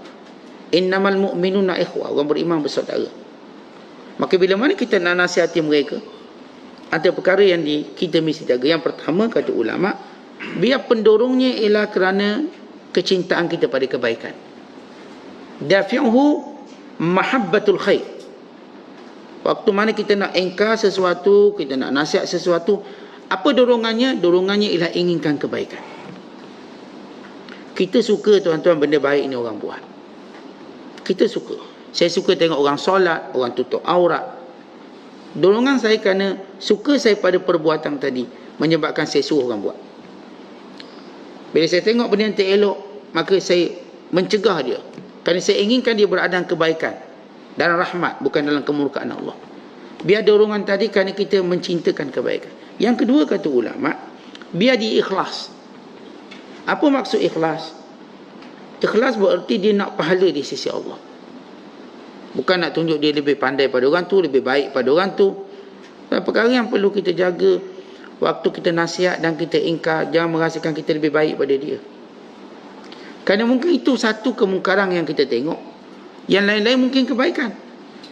[SPEAKER 1] Innamal mu'minuna ikhwah. Orang beriman bersaudara. Maka bila mana kita nak nasihati mereka, ada perkara yang kita mesti jaga. Yang pertama, kata ulama, biar pendorongnya ialah kerana kecintaan kita pada kebaikan. Dafi'uhu mahabbatul khair. Waktu mana kita nak engkar sesuatu, kita nak nasihat sesuatu, apa dorongannya? Dorongannya ialah inginkan kebaikan. Kita suka tuan-tuan benda baik ni orang buat. Kita suka. Saya suka tengok orang solat, orang tutup aurat. Dorongan saya kerana suka saya pada perbuatan tadi menyebabkan saya suruh orang buat. Bila saya tengok benda yang tak elok, maka saya mencegah dia. Kerana saya inginkan dia berada dalam kebaikan dan rahmat, bukan dalam kemurkaan Allah. Biar dorongan tadi kerana kita mencintakan kebaikan. Yang kedua, kata ulama, biar dia ikhlas. Apa maksud ikhlas? Ikhlas bererti dia nak pahala di sisi Allah. Bukan nak tunjuk dia lebih pandai pada orang tu, lebih baik pada orang tu. Dan perkara yang perlu kita jaga waktu kita nasihat dan kita ingkar, jangan merasakan kita lebih baik pada dia. Kerana mungkin itu satu kemungkaran yang kita tengok, yang lain-lain mungkin kebaikan.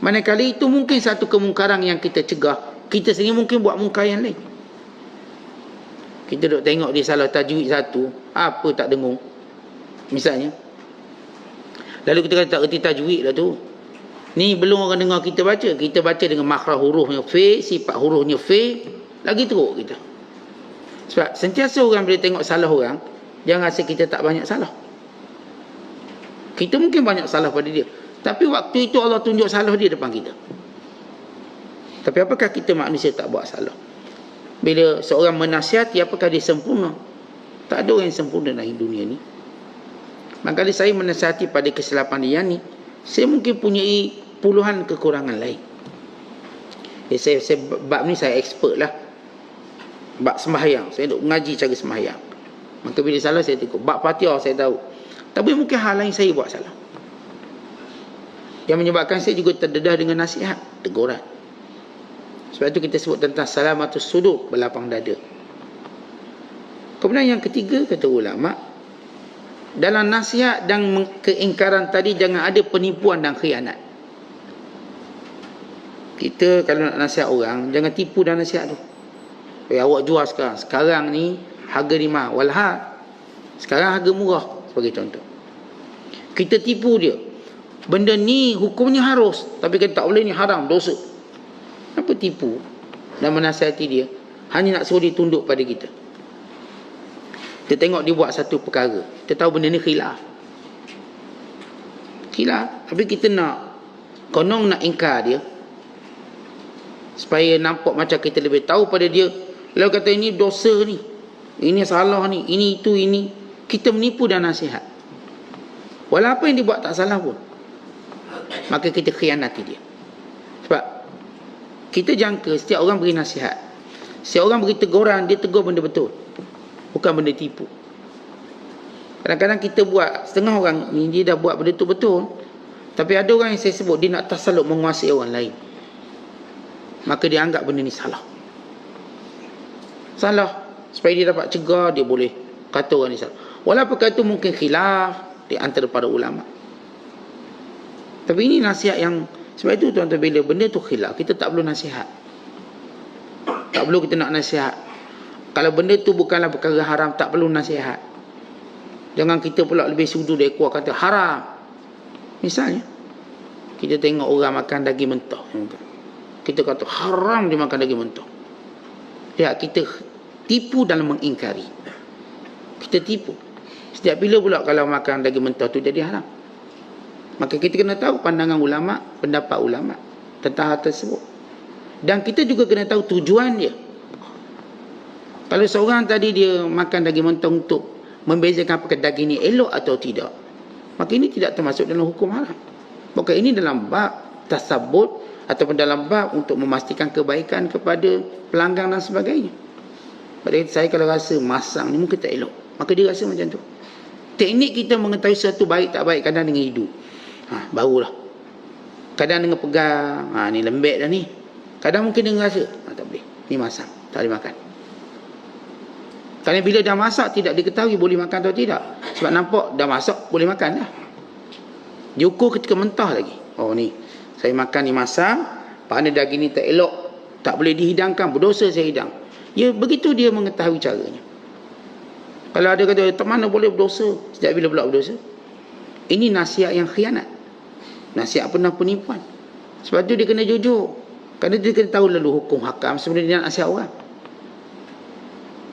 [SPEAKER 1] Manakala itu mungkin satu kemungkaran yang kita cegah, kita sendiri mungkin buat mungkar yang lain. Kita duk tengok dia salah tajwid satu, apa tak dengung misalnya, lalu kita kata tak erti tajwid lah tu. Ni belum orang dengar kita baca. Kita baca dengan makhraj hurufnya fa, sifat hurufnya fa, lagi teruk kita. Sebab sentiasa orang bila tengok salah orang, jangan rasa kita tak banyak salah. Kita mungkin banyak salah pada dia, tapi waktu itu Allah tunjuk salah dia depan kita. Tapi apakah kita manusia tak buat salah? Bila seorang menasihati, apakah dia sempurna? Tak ada orang yang sempurna dalam dunia ni. Maka saya menasihati pada kesilapan dia ni, saya mungkin punyai puluhan kekurangan lain. Saya bab ni saya expert lah. Bab sembahyang, saya duk mengaji cara sembahyang. Maka bila salah saya tegur. Bab Fatihah saya tahu. Tapi mungkin hal lain saya buat salah, yang menyebabkan saya juga terdedah dengan nasihat, teguran. Sebab itu kita sebut tentang salamatus sudur, berlapang dada. Kemudian yang ketiga, kata ulama, dalam nasihat dan keingkaran tadi jangan ada penipuan dan khianat. Kita kalau nak nasihat orang, jangan tipu dalam nasihat tu. Awak jual sekarang ni harga ni mahal, walha sekarang harga murah, sebagai contoh. Kita tipu dia, benda ni hukumnya harus, tapi kita tak boleh, ni haram, dosa. Apa tipu dan menasihati dia, hanya nak suruh dia tunduk pada kita. Kita tengok dia buat satu perkara, kita tahu benda ni khilaf, tapi kita nak konong nak ingkar dia supaya nampak macam kita lebih tahu pada dia. Lalu kata ini dosa ni, ini salah ni, ini itu, ini. Kita menipu dan nasihat, walau apa yang dia buat tak salah pun, maka kita khianati dia. Sebab kita jangka setiap orang beri nasihat, setiap orang beri teguran, dia tegur benda betul, bukan benda tipu. Kadang-kadang kita buat, setengah orang ni dia dah buat benda tu betul, tapi ada orang yang saya sebut, dia nak tasaluk menguasai orang lain, maka dia anggap benda ni salah, supaya dia dapat cegah, dia boleh kata orang ni salah. Walaupun kata mungkin khilaf di antara para ulama, tapi ini nasihat yang, sebab itu tuan-tuan, bila benda tu khilaf, kita tak perlu nasihat. Tak perlu kita nak nasihat. Kalau benda tu bukanlah perkara haram, tak perlu nasihat. Jangan kita pula lebih sudu dari kuah kata haram. Misalnya, kita tengok orang makan daging mentah. Kita kata haram dia makan daging mentah. Ya, kita tipu dalam mengingkari. Kita tipu. Setiap bila pula kalau makan daging mentah tu jadi haram? Maka kita kena tahu pandangan ulama, pendapat ulama tentang hal tersebut. Dan kita juga kena tahu tujuan dia. Kalau seorang tadi dia makan daging mentah untuk membezakan apakah daging ini elok atau tidak, maka ini tidak termasuk dalam hukum haram. Maka ini dalam bab tasabut ataupun dalam bab untuk memastikan kebaikan kepada pelanggan dan sebagainya. Pada saya kalau rasa masang ni mungkin tak elok, maka dia rasa macam tu. Teknik kita mengetahui sesuatu baik tak baik kadang dengan hidu. Barulah. Kadang dengan pegang, ni lembek dah ni. Kadang mungkin dengan rasa, tak boleh. Ni masang, tak boleh makan. Kerana bila dah masak tidak diketahui boleh makan atau tidak. Sebab nampak dah masak boleh makan dah. Diukur ketika mentah lagi. Oh ni, saya makan ni masam, kerana daging ni tak elok, tak boleh dihidangkan, berdosa saya hidang. Ya, begitu dia mengetahui caranya. Kalau ada kata, tak mana boleh berdosa, sejak bila pula berdosa? Ini nasihat yang khianat. Nasihat pernah penipuan. Sebab tu dia kena jujur. Kerana dia kena tahu lalu hukum hakam sebenarnya dia nak nasihat orang.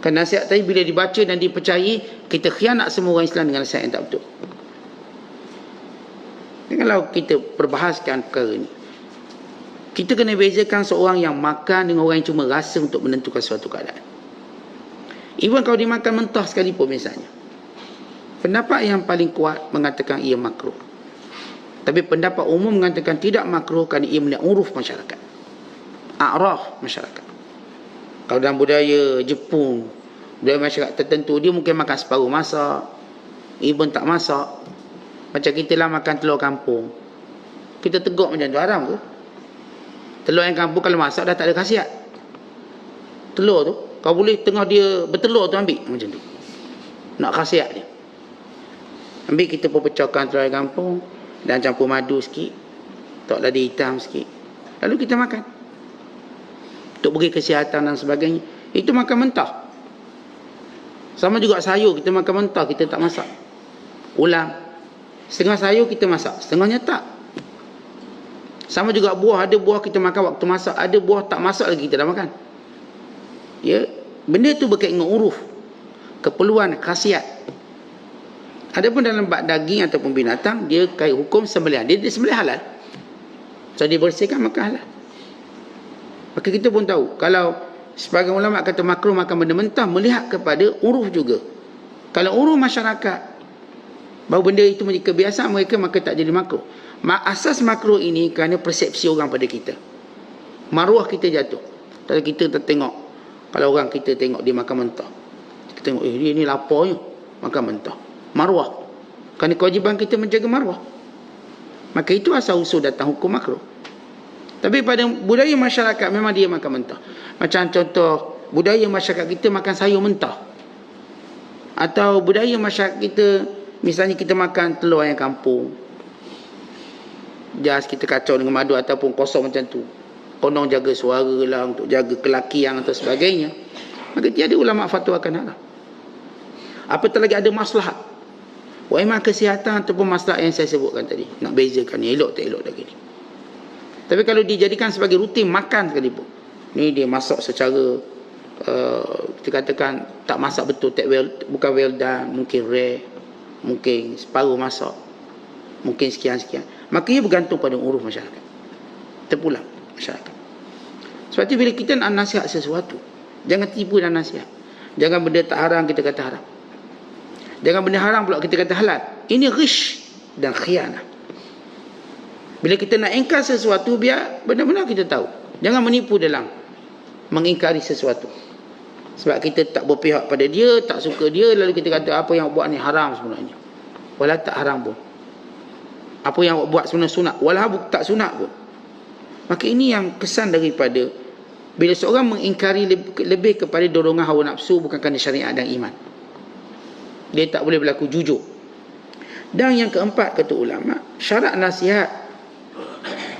[SPEAKER 1] Kerana nasihat tadi bila dibaca dan dipercayai, kita khianat semua orang Islam dengan nasihat yang tak betul. Kalau kita perbahaskan perkara ni, kita kena bezakan seorang yang makan dengan orang yang cuma rasa untuk menentukan suatu keadaan. Even kalau dimakan mentah sekalipun misalnya, pendapat yang paling kuat mengatakan ia makruh. Tapi pendapat umum mengatakan tidak makruh kerana ia melihat uruf masyarakat, a'raf masyarakat. Kalau dalam budaya Jepun, budaya masyarakat tertentu, dia mungkin makan separuh masak, even tak masak. Macam kita lah makan telur kampung, kita tegak macam tu, haram ke? Telur yang kampung kalau masak dah tak ada khasiat. Telur tu, kau boleh tengah dia bertelur tu ambil macam tu, nak khasiat dia. Ambil kita pecahkan telur yang kampung dan campur madu sikit, tak ladi hitam sikit, lalu kita makan untuk beri kesihatan dan sebagainya. Itu makan mentah. Sama juga sayur, kita makan mentah, kita tak masak. Ulang, setengah sayur kita masak, setengahnya tak. Sama juga buah, ada buah kita makan waktu masak, ada buah tak masak lagi kita dah makan. Ya, benda tu berkaitan dengan uruf, keperluan, khasiat. Adapun dalam bab daging ataupun binatang, dia kait hukum sembelihan. Dia sembelih halal. So dibersihkan maka halal. Maka kita pun tahu, kalau sebagian ulama kata makruh makan benda mentah, melihat kepada uruf juga. Kalau uruf masyarakat bahawa benda itu menjadi kebiasaan mereka, maka tak jadi makruh. Asas makruh ini kerana persepsi orang pada kita. Maruah kita jatuh. Kalau kita tengok, kalau orang kita tengok dia makan mentah, kita tengok, dia ni laparnya makan mentah. Maruah. Kerana kewajiban kita menjaga maruah. Maka itu asal usul datang hukum makruh. Tapi pada budaya masyarakat memang dia makan mentah. Macam contoh, budaya masyarakat kita makan sayur mentah. Atau budaya masyarakat kita, misalnya kita makan telur ayam kampung, jas kita kacau dengan madu ataupun kosong macam tu, konon jaga suara lah, untuk jaga kelakian atau sebagainya, maka tiada ulama fatwakan haram. Apatah lagi ada maslahat, wa imma kesihatan ataupun maslahat yang saya sebutkan tadi, nak bezakan ni elok tak elok lagi ni. Tapi kalau dijadikan sebagai rutin makan sekalipun, ni dia masak secara kita katakan tak masak betul, tak well, bukan well done, mungkin rare, mungkin separuh masak, mungkin sekian-sekian, maka ia bergantung pada uruf masyarakat, terpulang masyarakat. Sebab itu bila kita nak nasihat sesuatu, jangan tipu dan nasihat. Jangan benda tak haram kita kata haram, jangan benda haram pula kita kata halal. Ini ghish dan khianah. Bila kita nak ingkar sesuatu, biar benar-benar kita tahu. Jangan menipu dalam mengingkari sesuatu. Sebab kita tak berpihak pada dia, tak suka dia, lalu kita kata apa yang buat ni haram sebenarnya. Walau tak haram pun. Apa yang buat sebenarnya sunat, walau tak sunat pun. Maka ini yang kesan daripada bila seorang mengingkari lebih kepada dorongan hawa nafsu, bukan kerana syariat dan iman. Dia tak boleh berlaku jujur. Dan yang keempat, kata ulama, syarat nasihat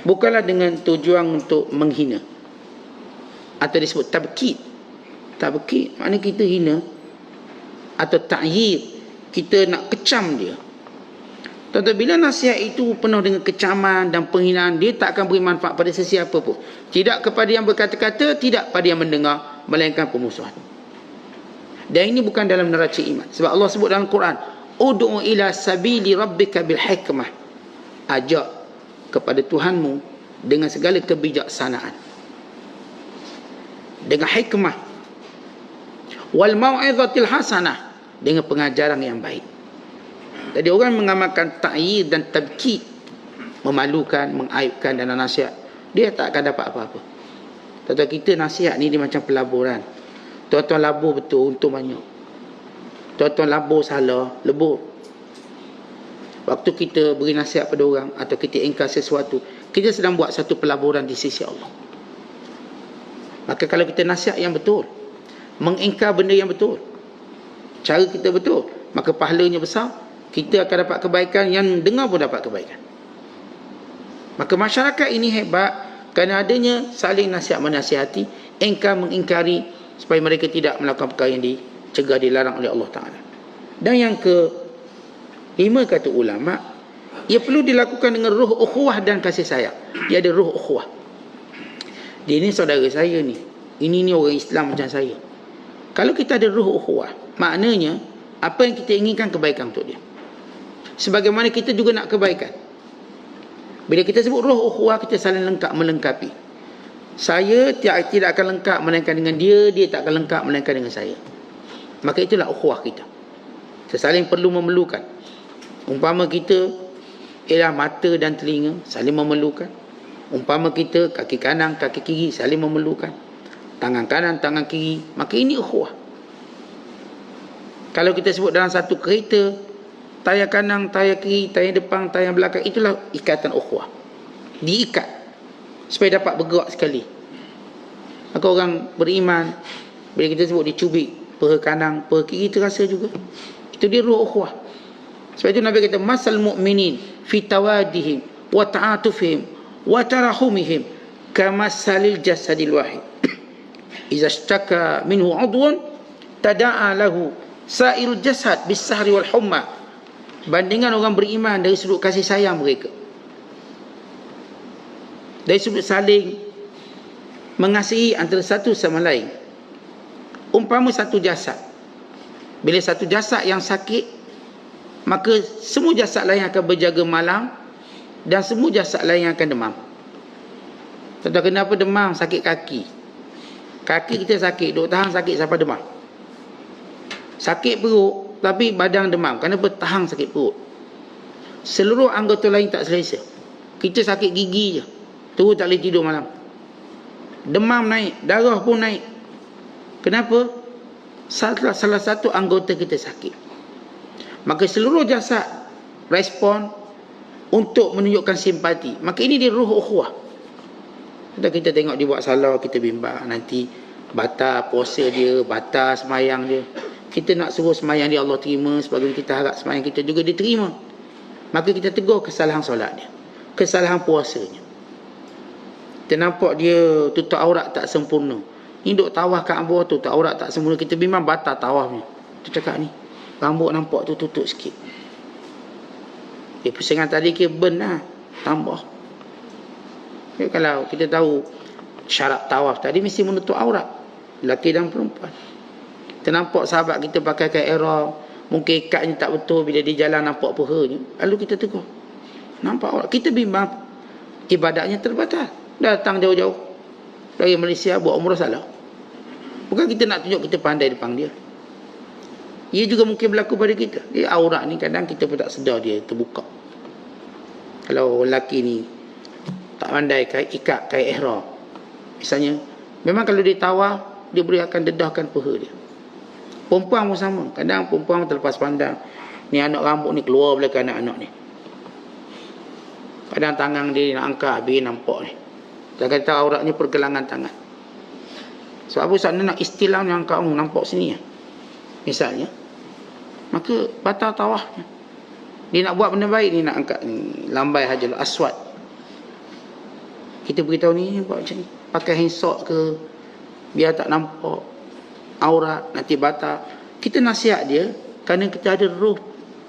[SPEAKER 1] bukanlah dengan tujuan untuk menghina. atau disebut tabkid. Tabkid maknanya kita hina, atau ta'yir, kita nak kecam dia. Tuan-tuan, bila nasihat itu penuh dengan kecaman dan penghinaan, dia tak akan beri manfaat pada sesiapa pun. Tidak kepada yang berkata-kata, tidak pada yang mendengar, melainkan pemusuhan. Dan ini bukan dalam neraca iman. Sebab Allah sebut dalam Quran, ud'u ila sabili rabbika bil hikmah. Ajak kepada Tuhanmu dengan segala kebijaksanaan, dengan hikmah, wal mau'izatil hasanah, dengan pengajaran yang baik. Jadi orang mengamalkan ta'yir dan tabkid, memalukan, mengaibkan dan nasihat, dia tak akan dapat apa-apa. Tuan-tuan, kita nasihat ni dia macam pelaburan. Tuan-tuan labur betul, untung banyak. Tuan-tuan labur salah, lebur. Waktu kita beri nasihat pada orang atau kita ingkar sesuatu, kita sedang buat satu pelaburan di sisi Allah. Maka kalau kita nasihat yang betul, mengingkar benda yang betul, cara kita betul, maka pahalanya besar. Kita akan dapat kebaikan, yang dengar pun dapat kebaikan. Maka masyarakat ini hebat kerana adanya saling nasihat menasihati, ingkar mengingkari, supaya mereka tidak melakukan perkara yang dicegah, dilarang oleh Allah Ta'ala. Dan yang kelima, kata ulama, ia perlu dilakukan dengan ruh ukhuwah dan kasih sayang. Dia ada ruh ukhuwah. Dia ni saudara saya ni, ini orang Islam macam saya. Kalau kita ada ruh ukhuwah, maknanya apa yang kita inginkan kebaikan untuk dia. Sebagaimana kita juga nak kebaikan. Bila kita sebut ruh ukhuwah, kita saling melengkapi. Saya tidak akan lengkap melainkan dengan dia, dia tak akan lengkap melainkan dengan saya. Maka itulah ukhuwah kita. Kita saling perlu memerlukan. Umpama kita ialah mata dan telinga, saling memerlukan. Umpama kita kaki kanan, kaki kiri, saling memerlukan. Tangan kanan, tangan kiri. Maka ini ukhuwah. Kalau kita sebut dalam satu kereta, tayar kanan, tayar kiri, tayar depan, tayar belakang, itulah ikatan ukhuwah. Diikat supaya dapat bergerak sekali. Maka orang beriman, bila kita sebut dicubit peha kanan, peha kiri, terasa juga. Itu dia ruh ukhuwah. Sebab itu Nabi kata, masal mu'minin fi tawadihim wa ta'atufihim wa tarahumihim kamasalil jasadil wahid. Iza ishtaka minhu udwan tada'a lahu sa'irul jasad bis sahri wal humma. Bandingan orang beriman dari sudut kasih sayang mereka, dari sudut saling mengasihi antara satu sama lain. Umpama satu jasad, bila satu jasad yang sakit, maka semua jasad lain akan berjaga malam, dan semua jasad lain akan demam. Tahu kenapa demam? Sakit kaki. Kaki kita sakit, duk tahan sakit sampai demam. Sakit perut, tapi badan demam. Kenapa? Tahan sakit perut. Seluruh anggota lain tak selesa. Kita sakit gigi je, terus tak boleh tidur malam. Demam naik, darah pun naik. Kenapa? Salah satu anggota kita sakit. Maka seluruh jasad respon untuk menunjukkan simpati. Maka ini dia ruh ukhuwah. Kita tengok dia buat salah, kita bimbang. Nanti batal puasa dia, batal semayang dia. Kita nak suruh semayang dia Allah terima, sebagaimana kita harap semayang kita juga diterima. Maka kita tegur kesalahan solat dia, kesalahan puasanya. Kita nampak dia tutup aurat tak sempurna. Ni duk tawaf Kaabah, tutup aurat tak sempurna. Kita bimbang batal tawafnya. Kita cakap ni, rambut nampak tu tutup sikit. Pusingan tadi ke burn lah, tambah. Kalau kita tahu syarat tawaf tadi mesti menutup aurat, lelaki dan perempuan. Kita nampak sahabat kita pakaikan ihram, mungkin ikatnya tak betul, bila dia jalan nampak pehanya, lalu kita tegur, nampak aurat. Kita bimbang ibadatnya terbatal. Datang jauh-jauh dari Malaysia buat umrah salah. Bukan kita nak tunjuk kita pandai depan dia. Ia juga mungkin berlaku pada kita. Dia aurat ni kadang kita pun tak sedar dia terbuka. Kalau lelaki ni tak pandai ikat kain ihram, misalnya, memang kalau dia tawaf, dia boleh akan dedahkan peha dia. Perempuan pun sama. Kadang perempuan terlepas pandang, ni anak rambut ni keluar belakang anak-anak ni. Kadang tangan dia nak angkat, habis nampak ni. Dia kata auratnya pergelangan tangan. Sebab apa? Sebab nak istilah ni angkat, nampak sini ya, misalnya. Maka batal tawafnya. Dia nak buat benda baik, dia nak angkat ni, lambai Hajarul Aswad. Kita beritahu ni buat macam ni, pakai handsock ke, biar tak nampak aurat, nanti batal. Kita nasihat dia kerana kita ada ruh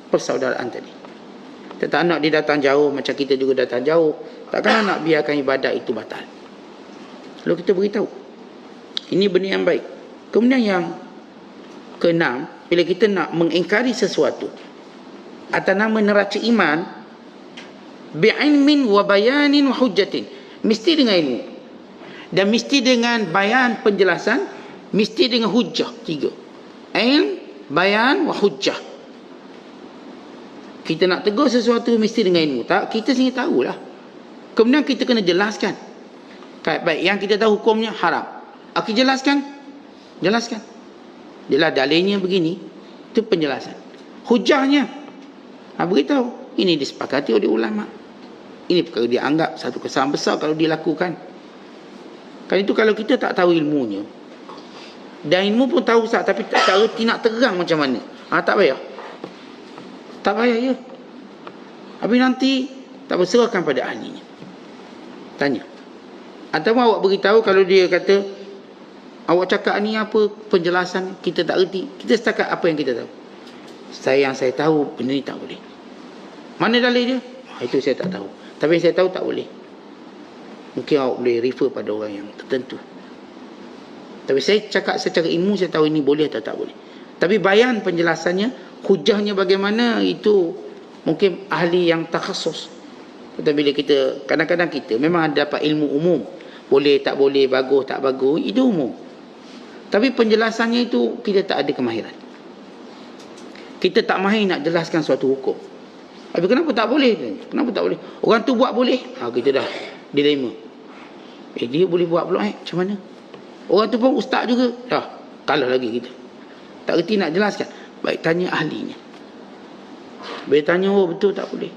[SPEAKER 1] persaudaraan tadi. Kita tak nak dia datang jauh macam kita juga datang jauh. Takkan nak biarkan ibadat itu batal. Lalu kita beritahu, ini benda yang baik. Kemudian yang keenam, bila kita nak mengingkari sesuatu atas nama neraca iman, bi'ilmin wa bayanin wa hujjatin, mesti dengan ilmu dan mesti dengan bayan, penjelasan, mesti dengan hujjah. 3, ilm, bayan wa hujjah. Kita nak tegur sesuatu mesti dengan ilmu. Tak, kita sendiri tahulah. Kemudian kita kena jelaskan. Baik, yang kita tahu hukumnya haram. Aku jelaskan. Jelas dalilnya begini. Itu penjelasan. Hujahnya, beritahu. Ini disepakati oleh ulama. Ini perkara dia anggap satu kesalahan besar kalau dia lakukan. Kan itu kalau kita tak tahu ilmunya. Dan ilmu pun tahu Ustaz, tapi tak erti nak terang macam mana. Tak payah. Tak payah ya. Habis nanti tak berserahkan pada ahlinya. Tanya. Atau awak beritahu kalau dia kata awak cakap ni apa penjelasan kita tak erti. Kita setakat apa yang kita tahu. Yang saya tahu benda ni tak boleh. Mana dalil dia? Itu saya tak tahu. Tapi yang saya tahu tak boleh. Mungkin awak boleh refer pada orang yang tertentu. Tapi saya cakap secara ilmu saya tahu ini boleh atau tak boleh. Tapi bayan penjelasannya, hujahnya bagaimana, itu mungkin ahli yang takhasus. Tapi bila kita, kadang-kadang kita memang ada dapat ilmu umum. Boleh, tak boleh, bagus, tak bagus, itu umum. Tapi penjelasannya itu kita tak ada kemahiran. Kita tak mahir nak jelaskan suatu hukum. Tapi kenapa tak boleh? Kenapa tak boleh? Orang tu buat boleh. Kita dah dilema. Dia boleh buat pula macam mana? Orang tu pun ustaz juga. Dah, kalah lagi kita. Tak reti nak jelaskan. Baik, tanya ahlinya. Bila tanya, betul tak boleh.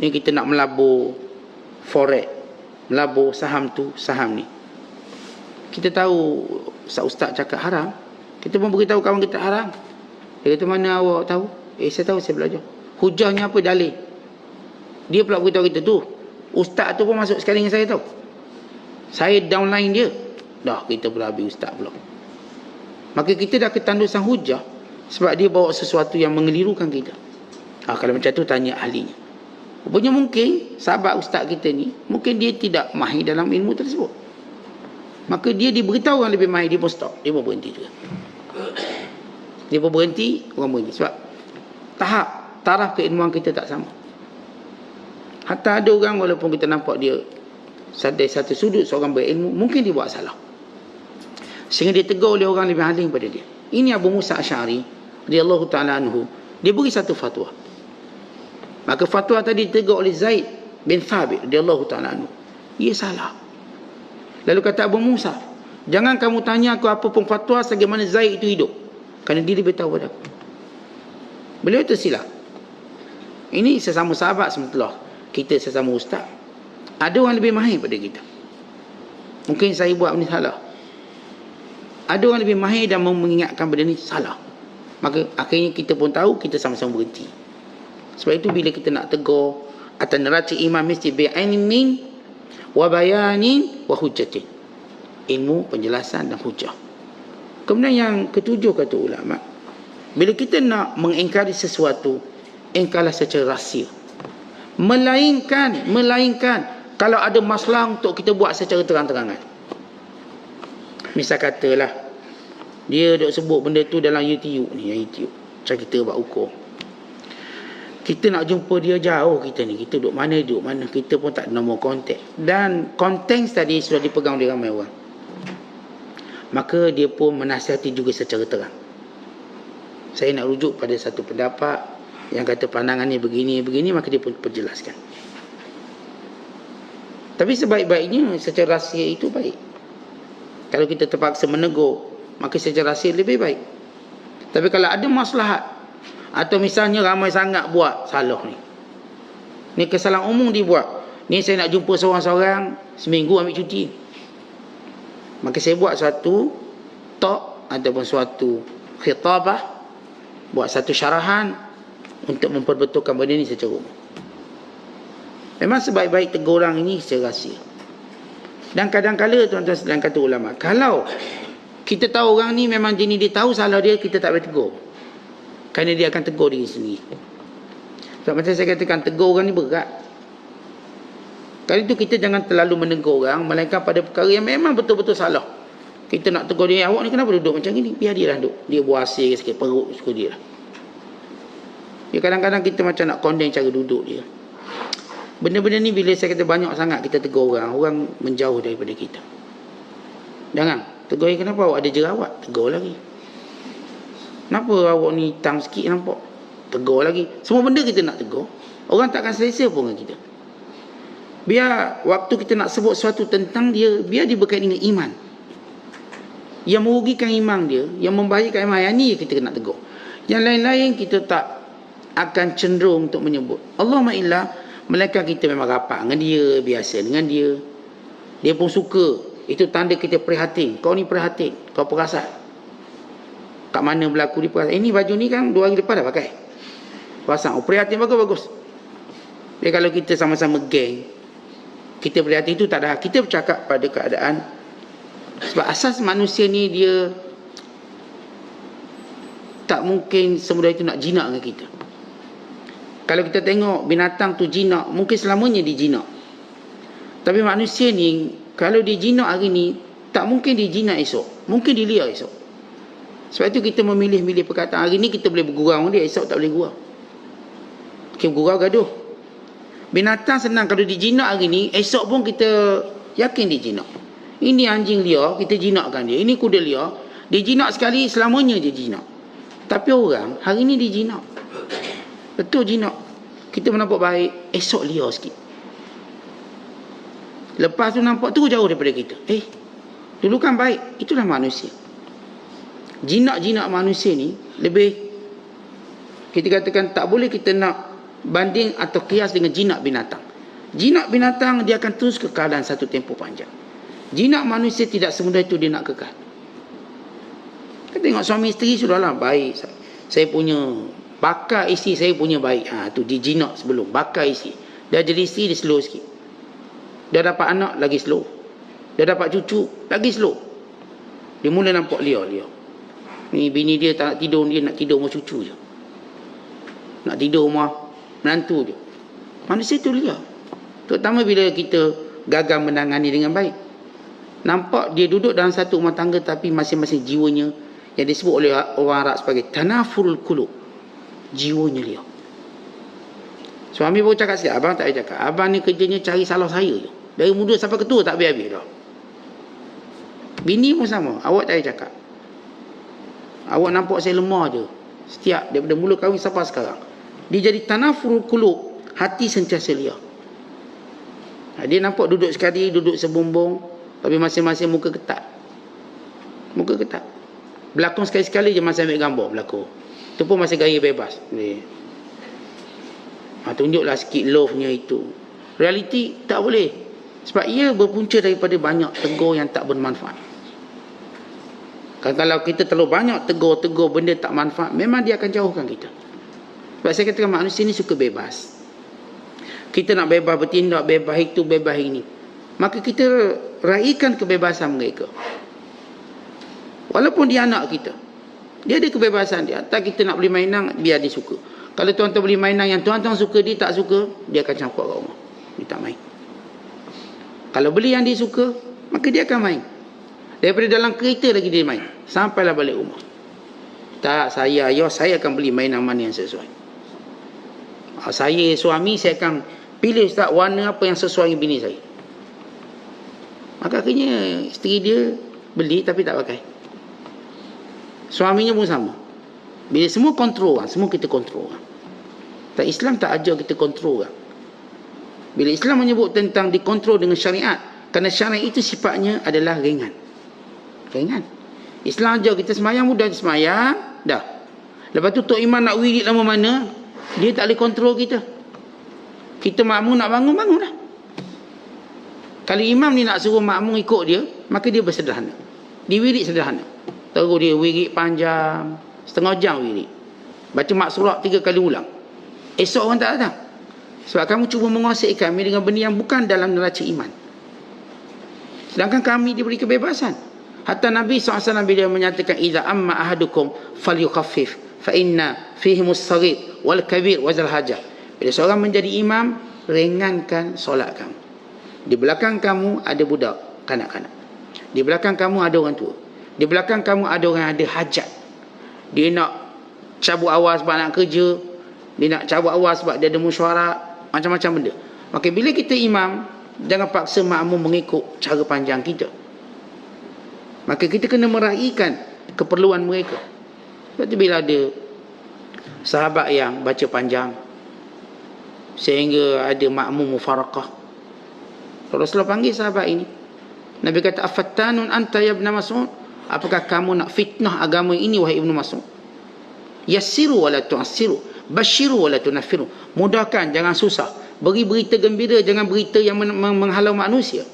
[SPEAKER 1] Ni kita nak melabur forex, melabur saham tu, saham ni. Kita tahu ustaz cakap haram. Kita pun beritahu kawan kita haram. Dia kata, mana awak tahu? Saya tahu, saya belajar. Hujahnya apa? Dalil. Dia pula beritahu kita tu. Ustaz tu pun masuk sekali dengan saya tahu. Saya downline dia. Dah, kita pula habis ustaz pula. Maka kita dah ketandusan hujah sebab dia bawa sesuatu yang mengelirukan kita. Kalau macam tu tanya ahlinya. Rupanya mungkin sahabat ustaz kita ni, mungkin dia tidak mahir dalam ilmu tersebut. Maka dia diberitahu orang lebih mahir, dia pun stop. Dia pun berhenti juga. Dia pun berhenti, orang berhenti. Sebab taraf keilmuan kita tak sama. Hatta ada orang walaupun kita nampak dia dari satu sudut seorang berilmu, mungkin dia buat salah. Sehingga dia tegur oleh orang lebih alim pada dia. Ini Abu Musa Asy'ari radhiyallahu ta'ala anhu. Dia beri satu fatwa. Maka fatwa tadi ditegur oleh Zaid bin Thabit radhiyallahu ta'ala anhu. Ia salah. Lalu kata Abu Musa, jangan kamu tanya aku apa pun fatwa selagi mana Zaid itu hidup. Kerana dia lebih tahu pada aku. Beliau tersilap. Ini sesama sahabat sementara. Kita sesama ustaz. Ada orang lebih mahir pada kita. Mungkin saya buat benda salah. Ada orang lebih mahir dan mengingatkan benda ni salah. Maka akhirnya kita pun tahu, kita sama-sama berhenti. Sebab itu bila kita nak tegur atas neraca iman mesti bi'ilmin wa bayanin wa hujjatin. Ilmu, penjelasan dan hujah. Kemudian yang ketujuh kata ulama, bila kita nak mengingkari sesuatu, ingkarlah secara rahsia. Melainkan kalau ada masalah untuk kita buat secara terang-terangan. Misal katalah dia duk sebut benda tu dalam YouTube ni, YouTube. Macam kita buat ukur. Kita nak jumpa dia jauh kita ni. Kita duduk mana, kita pun tak ada nombor kontak. Dan konten tadi sudah dipegang oleh ramai orang. Maka dia pun menasihati juga secara terang. Saya nak rujuk pada satu pendapat yang kata pandangannya begini, maka dia pun perjelaskan. Tapi sebaik-baiknya secara rahsia itu baik. Kalau kita terpaksa menegur, maka secara rahsia lebih baik. Tapi kalau ada maslahat, atau misalnya ramai sangat buat salah ni. Ni kesalahan umum dibuat. Ni saya nak jumpa seorang-seorang, seminggu ambil cuti. Maka saya buat suatu talk ataupun suatu khitabah, buat satu syarahan untuk memperbetulkan benda ni secara umum. Memang sebaik-baik tegur orang ini secara rahsia. Dan kadang-kala tuan-tuan sedang kata ulama, kalau kita tahu orang ni memang jenis dia tahu salah dia, kita tak boleh tegur. Kerana dia akan tegur diri sendiri. Sebab macam saya katakan, tegur orang ni berat. Kali itu kita jangan terlalu menegur orang, melainkan pada perkara yang memang betul-betul salah. Kita nak tegur dia, awak ni kenapa duduk macam ni? Biar dia lah duduk. Dia buasir sikit perut, suka dia lah. Ya, kadang-kadang kita macam nak condemn cara duduk dia. Benda-benda ni bila saya kata banyak sangat kita tegur orang, orang menjauh daripada kita. Jangan. Tegur dia, kenapa awak ada jerawat? Tegur lagi. Kenapa awak ni hitam sikit nampak? Tegur lagi. Semua benda kita nak tegur. Orang takkan selesa pun dengan kita. Biar waktu kita nak sebut sesuatu tentang dia, biar dia berkaitan dengan iman. Yang merugikan iman dia, yang membahayakan iman, yang ni kita nak tegur. Yang lain-lain kita tak akan cenderung untuk menyebut. Allahumma illa, melainkan kita memang rapat dengan dia, biasa dengan dia. Dia pun suka. Itu tanda kita prihatin. Kau ni prihatin, kau perasan. Kat mana berlaku di perasan. Ini baju ni kan 2 hari lepas dah pakai. Pasang, oh prihatin bagus-bagus. Jadi kalau kita sama-sama geng, kita prihatin itu tak ada. Kita bercakap pada keadaan. Sebab asas manusia ni dia tak mungkin semudah itu nak jinak dengan kita. Kalau kita tengok binatang tu jinak, mungkin selamanya dia jinak. Tapi manusia ni, kalau dia jinak hari ni, tak mungkin dia jinak esok. Mungkin dia liar esok. Sebab itu kita memilih-milih perkataan. Hari ni kita boleh bergurau dia, esok tak boleh gurau. Kita bergurau gaduh. Binatang senang, kalau dia jinak hari ni, esok pun kita yakin dia jinak. Ini anjing liar, kita jinakkan dia. Ini kuda liar, dia jinak sekali, selamanya dia jinak. Tapi orang, hari ni dia jinak. Betul jinak. Kita nampak baik, esok liar sikit. Lepas tu nampak tu jauh daripada kita. Dulu kan baik. Itulah manusia. Jinak-jinak manusia ni lebih, kita katakan tak boleh kita nak banding atau kias dengan jinak binatang. Jinak binatang dia akan terus kekal dalam satu tempoh panjang. Jinak manusia tidak semudah itu dia nak kekal. Kita tengok suami isteri sudahlah baik. Saya punya bakar isteri saya punya baik. Tu dia jinak sebelum bakar isteri. Dah jadi isteri dia slow sikit. Dah dapat anak lagi slow. Dah dapat cucu lagi slow. Dia mula nampak liar. Ni bini dia tak nak tidur, dia nak tidur sama cucu je. Nak tidur sama menantu je. Manusia tu liar. Terutama bila kita gagal menangani dengan baik. Nampak dia duduk dalam satu rumah tangga tapi masing-masing jiwanya yang disebut oleh orang Arab sebagai tanafurul qulub. Jiwanya liar. Suami baru cakap sikit, abang tak payah cakap. Abang ni kerjanya cari salah saya je. Dari muda sampai ketua tak habis-habis dah. Bini pun sama, awak tak payah cakap. Awak nampak saya lemah je. Setiap daripada mula kahwin sampai sekarang. Dia jadi tanafurul qulub, hati sentiasa liar. Dia nampak duduk sekali, duduk sebumbung, tapi masing-masing muka ketat. Muka ketat. Berlakon sekali-sekali je masa ambil gambar berlakon. Itu pun masih gaya bebas. Tunjuklah sikit love-nya itu. Realiti tak boleh. Sebab ia berpunca daripada banyak tegur yang tak bermanfaat. Kalau kita terlalu banyak tegur benda tak manfaat, memang dia akan jauhkan kita. Sebab saya katakan manusia ni suka bebas. Kita nak bebas bertindak, bebas itu, bebas ini. Maka kita raikan kebebasan mereka. Walaupun dia anak kita, dia ada kebebasan dia. Tak kita nak beli mainan, biar dia suka. Kalau tuan-tuan beli mainan yang tuan-tuan suka, dia tak suka, dia akan campur kat rumah. Dia tak main. Kalau beli yang dia suka, maka dia akan main. Daripada dalam kereta lagi dia main. Sampailah balik rumah. Tak, saya akan beli mainan mana yang sesuai. Saya suami, saya akan pilih Ustaz warna apa yang sesuai dengan bini saya. Maka akhirnya isteri dia beli tapi tak pakai. Suaminya pun sama. Bila semua kontrol orang, semua kita kontrol orang. Tak, Islam tak ajar kita kontrol orang. Bila Islam menyebut tentang dikontrol dengan syariat, kerana syariat itu sifatnya adalah ringan. Ringan. Islam ajar kita semayang, mudah semayang, dah. Lepas tu Tok Imam nak wirid lama mana, dia tak boleh kontrol kita. Kita makmum nak bangun, bangun lah. Kalau imam ni nak suruh makmum ikut dia, maka dia bersederhana. Dia wirid sederhana. Terus dia wirid panjang, setengah jam wirid. Baca maksurat 3 kali ulang. Esok orang tak datang. Sebab kamu cuba menguasai kami dengan benda yang bukan dalam neraca iman. Sedangkan kami diberi kebebasan. Hatta Nabi SAW bila menyatakan iza amma ahadukum falyukhaffif fa inna fihimus saghir wal kabir wazal hajah. Bila seorang menjadi imam, ringankan solat kamu. Di belakang kamu ada budak kanak-kanak. Di belakang kamu ada orang tua. Di belakang kamu ada orang yang ada hajat. Dia nak cabut awal sebab nak kerja. Dia nak cabut awal sebab dia ada mesyuarat. Macam-macam benda. Maka bila kita imam, jangan paksa makmum mengikut cara panjang kita. Maka kita kena meraihkan keperluan mereka. Sebab tu bila ada sahabat yang baca panjang sehingga ada makmum mufarakah, Rasulullah panggil sahabat ini. Nabi kata, afattanun anta ya ibn Mas'ud? Apakah kamu nak fitnah agama ini wahai Ibnu Mas'ud? Yassiru wa la tu'assiru, basyiru wa la tunaffiru. Mudahkan, jangan susah. Beri berita gembira, jangan berita yang menghalau manusia.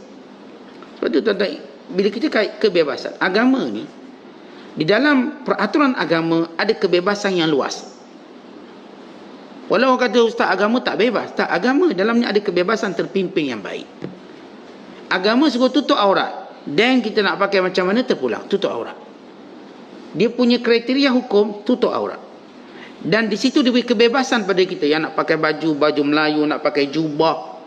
[SPEAKER 1] Sebab tu tuan-tuan, bila kita kait kebebasan agama ni, di dalam peraturan agama ada kebebasan yang luas. Walau orang kata ustaz agama tak bebas, tak, agama dalamnya ada kebebasan terpimpin yang baik. Agama suruh tutup aurat, dan kita nak pakai macam mana terpulang, tutup aurat. Dia punya kriteria hukum tutup aurat. Dan di situ diberi kebebasan pada kita, yang nak pakai baju Melayu, nak pakai jubah,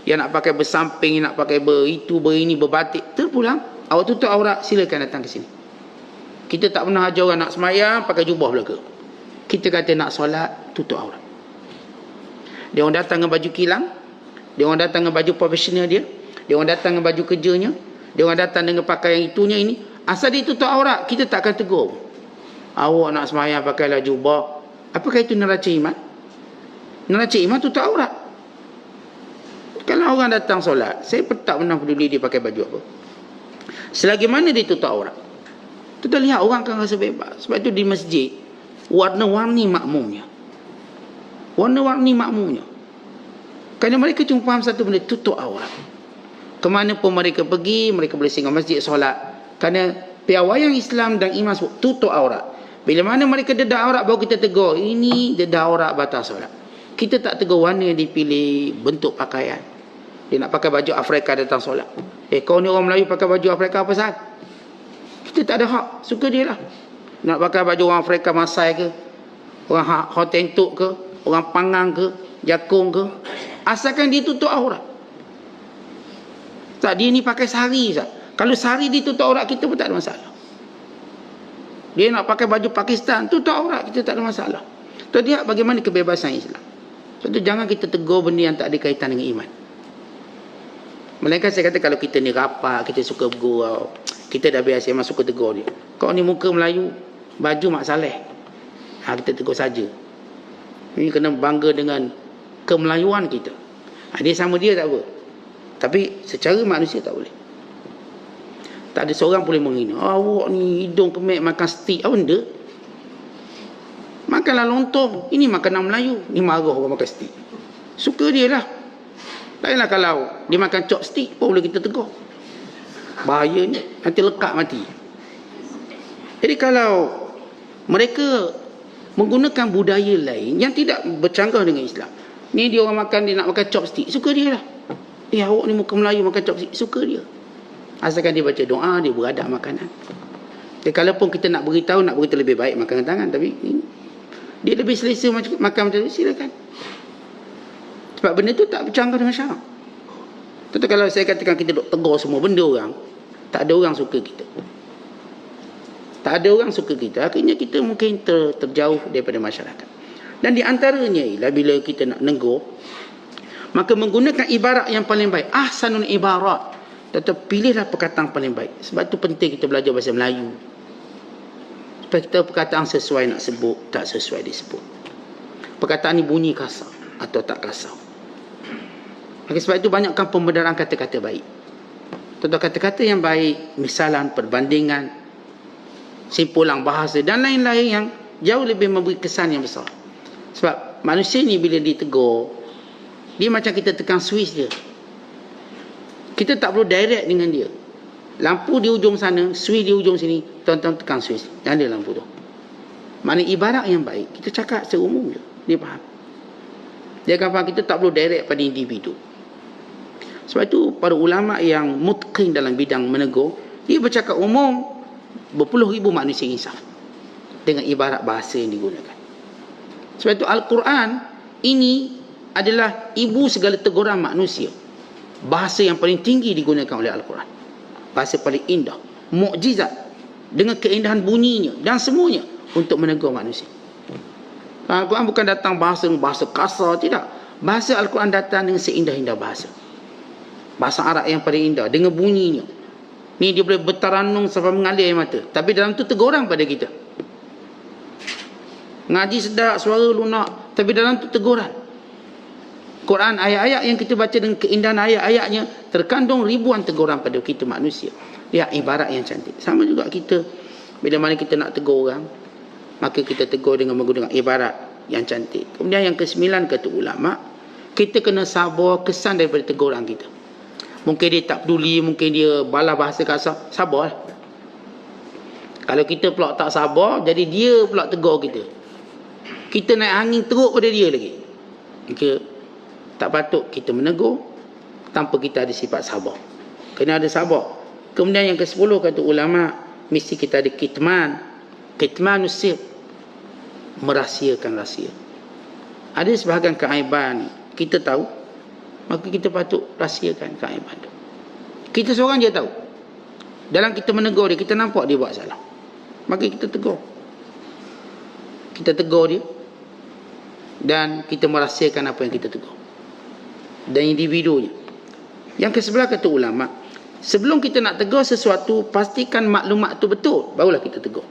[SPEAKER 1] yang nak pakai bersamping, yang nak pakai berini, berbatik, terpulang. Awak tutup aurat, silakan datang ke sini. Kita tak pernah ajar orang nak semayang pakai jubah belaka. Kita kata nak solat, tutup aurat. Dia orang datang dengan baju kilang, dia orang datang dengan baju profesional dia, dia orang datang dengan baju kerjanya, dia orang datang dengan pakaian itunya ini. Asal dia tutup aurat, kita tak akan tegur. Awak nak semayang pakailah jubah. Apakah itu neraca iman? Neraca iman tutup aurat. Kalau orang datang solat, saya tak pernah peduli dia pakai baju apa. Selagi mana dia tutup aurat, kita lihat orang akan rasa bebas. Sebab itu di masjid, warna-warni makmumnya. Warna-warni makmumnya. Kerana mereka cuma faham satu benda, tutup aurat. Kemana pun mereka pergi, mereka boleh singgah masjid solat. Kerana piawaian Islam dan iman sebut tutup aurat. Bila mana mereka dedah aurat, baru kita tegur, ini dedah aurat batal solat. Kita tak tegur warna yang dipilih, bentuk pakaian. Dia nak pakai baju Afrika datang solat. Kau ni orang Melayu pakai baju Afrika apa sah? Kita tak ada hak, suka dia lah. Nak pakai baju orang Afrika Masai ke, orang Hotentok ke, orang Pangang ke, Jakung ke, asalkan dia tutup aurat. Tak, dia ni pakai sari sah. Kalau sari ditutup aurat, kita pun tak ada masalah. Dia nak pakai baju Pakistan, tutup aurat, kita tak ada masalah. Tu dia bagaimana kebebasan Islam. Sebab tu jangan kita tegur benda yang tak ada kaitan dengan iman. Melainkan saya kata kalau kita ni rapat, kita suka bergurau, kita dah biasa, memang suka tegur dia. Kau ni muka Melayu, baju Mak Saleh, kita tegur saja. Ini kena bangga dengan kemelayuan kita. Dia sama dia tak apa. Tapi secara manusia tak boleh. Tak ada seorang boleh menghina. Awak ni hidung kemek makan stik. Apa benda? Makanlah lontong. Ini makanan Melayu. Ni marah orang makan stik. Suka dia lah. Lainlah kalau dia makan chopstick, apa boleh kita tegur? Bahaya ni. Nanti lekat mati. Jadi kalau mereka menggunakan budaya lain yang tidak bercanggah dengan Islam. Ni dia orang makan, dia nak makan chopstick. Suka dia lah. Awak ni muka Melayu makan chopstick. Suka dia. Asalkan dia baca doa, dia beradab makanan. Jadi kalaupun kita nak beritahu lebih baik makan dengan tangan, tapi dia lebih selesa makan macam tu, silakan. Sebab benda tu tak bercanggah dengan syarak. Tentu kalau saya katakan kita duk tegur semua benda orang, tak ada orang suka kita. Tak ada orang suka kita, akhirnya kita mungkin terjauh daripada masyarakat. Dan di antaranya ialah bila kita nak negur, maka menggunakan ibarat yang paling baik. Ahsanul ibarat. Tetap pilihlah perkataan paling baik. Sebab tu penting kita belajar bahasa Melayu. Supaya kita perkataan sesuai nak sebut, tak sesuai disebut. Perkataan ni bunyi kasar atau tak kasar. Maka sebab itu banyakkan pembenaran kata-kata baik. Tentu kata-kata yang baik, misalan, perbandingan, simpulan bahasa dan lain-lain yang jauh lebih memberi kesan yang besar. Sebab manusia ni bila ditegur, dia macam kita tekan switch dia. Kita tak perlu direct dengan dia. Lampu di ujung sana, switch di ujung sini, tuan-tuan tekan switch. Yang ada lampu tu. Mana ibarat yang baik, kita cakap secara umum je. Dia faham. Dia akan faham kita tak perlu direct pada individu. Sebab itu para ulama yang mutqin dalam bidang menegur, dia bercakap umum, berpuluh ribu manusia insaf dengan ibarat bahasa yang digunakan. Sebab itu Al-Quran ini adalah ibu segala teguran manusia. Bahasa yang paling tinggi digunakan oleh Al-Quran, bahasa paling indah, mukjizat, dengan keindahan bunyinya dan semuanya untuk menegur manusia. Al-Quran bukan datang bahasa kasar, tidak. Bahasa Al-Quran datang dengan seindah-indah bahasa. Bahasa Arab yang paling indah, dengan bunyinya. Ni dia boleh bertaranung sampai mengalir air mata. Tapi dalam tu teguran pada kita. Ngaji sedap, suara lunak, tapi dalam tu teguran. Quran, ayat-ayat yang kita baca dengan keindahan ayat-ayatnya, terkandung ribuan teguran pada kita manusia. Lihat ibarat yang cantik. Sama juga kita, bila mana kita nak tegur orang, maka kita tegur dengan menggunakan ibarat yang cantik. Kemudian yang ke-9 kata ulama, kita kena sabar kesan daripada teguran kita. Mungkin dia tak peduli, mungkin dia balas bahasa kasar, sabarlah. Kalau kita pula tak sabar, jadi dia pula tegur kita. Kita naik angin teruk pada dia lagi. Maka tak patut kita menegur tanpa kita ada sifat sabar. Kena ada sabar. Kemudian yang ke-10 kata ulama, mesti kita ada kitman. Kitmanus sir, merahsiakan rahsia. Ada sebahagian keaiban kita tahu, maka kita patut rahsiakan keaiban itu. Kita seorang je tahu. Dalam kita menegur dia, kita nampak dia buat salah, maka kita tegur. Kita tegur dia dan kita merahsiakan apa yang kita tegur, dan individunya. Yang ke-11 kata ulama, sebelum kita nak tegur sesuatu, pastikan maklumat tu betul, barulah kita tegur.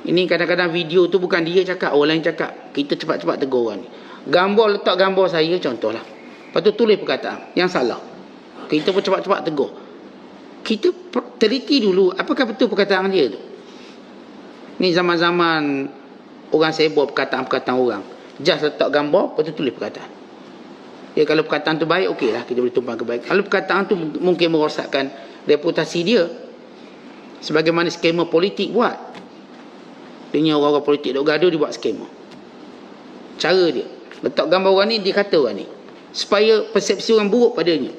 [SPEAKER 1] Ini kadang-kadang video tu bukan dia cakap, orang lain cakap, kita cepat-cepat tegur orang ni. Gambar, letak gambar saya contohlah, lepas tu tulis perkataan yang salah, kita pun cepat-cepat tegur. Kita teliti dulu apakah betul perkataan dia tu. Ni zaman-zaman orang sibuk perkataan-perkataan orang, just letak gambar, lepas tu tulis perkataan. Ya, kalau perkataan tu baik, okey lah, kita boleh tumpang kebaikan. Kalau perkataan tu mungkin merosakkan reputasi dia, sebagaimana skema politik buat. Dia orang-orang politik duk gaduh, dia buat skema. Cara dia, letak gambar orang ni, dia kata orang ni, supaya persepsi orang buruk padanya.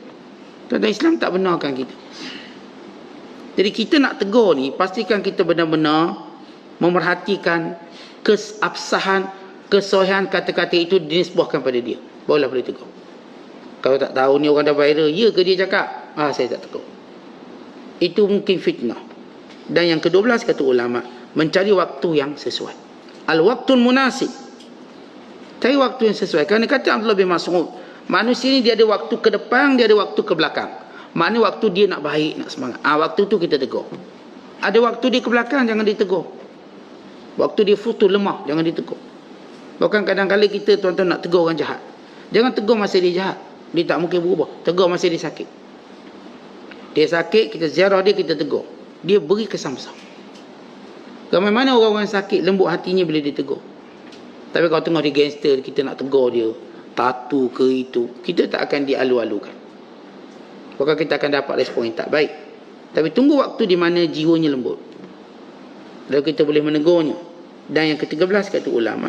[SPEAKER 1] Tuan-tuan, Islam tak benarkan kita. Jadi kita nak tegur ni, pastikan kita benar-benar memerhatikan keabsahan, kesohihan kata-kata itu dinisbahkan pada dia, barulah boleh tegur. Kalau tak tahu ni orang dah viral, ya ke dia cakap, saya tak tegur. Itu mungkin fitnah. Dan yang ke-12 kata ulama, mencari waktu yang sesuai. Al-waqtul munasib, cari waktu yang sesuai. Kerana kata Abdullah bin Mas'ud, manusia ni dia ada waktu ke depan, dia ada waktu ke belakang. Maknanya waktu dia nak baik, nak semangat, waktu tu kita tegur. Ada waktu dia ke belakang, jangan ditegur. Waktu dia futur, lemah, jangan ditegur. Bahkan kadang-kadang kita, tuan-tuan, nak tegur orang jahat, jangan tegur masa dia jahat, dia tak mungkin berubah. Tegur masa dia sakit. Dia sakit, kita ziarah dia, kita tegur. Dia beri kesan besar. Ramai mana orang-orang sakit, lembut hatinya bila dia tegur. Tapi kalau tengok dia gangster, kita nak tegur dia, tatu ke itu, kita tak akan dialu-alukan. Maka kita akan dapat respon yang tak baik. Tapi tunggu waktu di mana jiwanya lembut, lalu kita boleh menegurnya. Dan yang ke-13 kata ulama,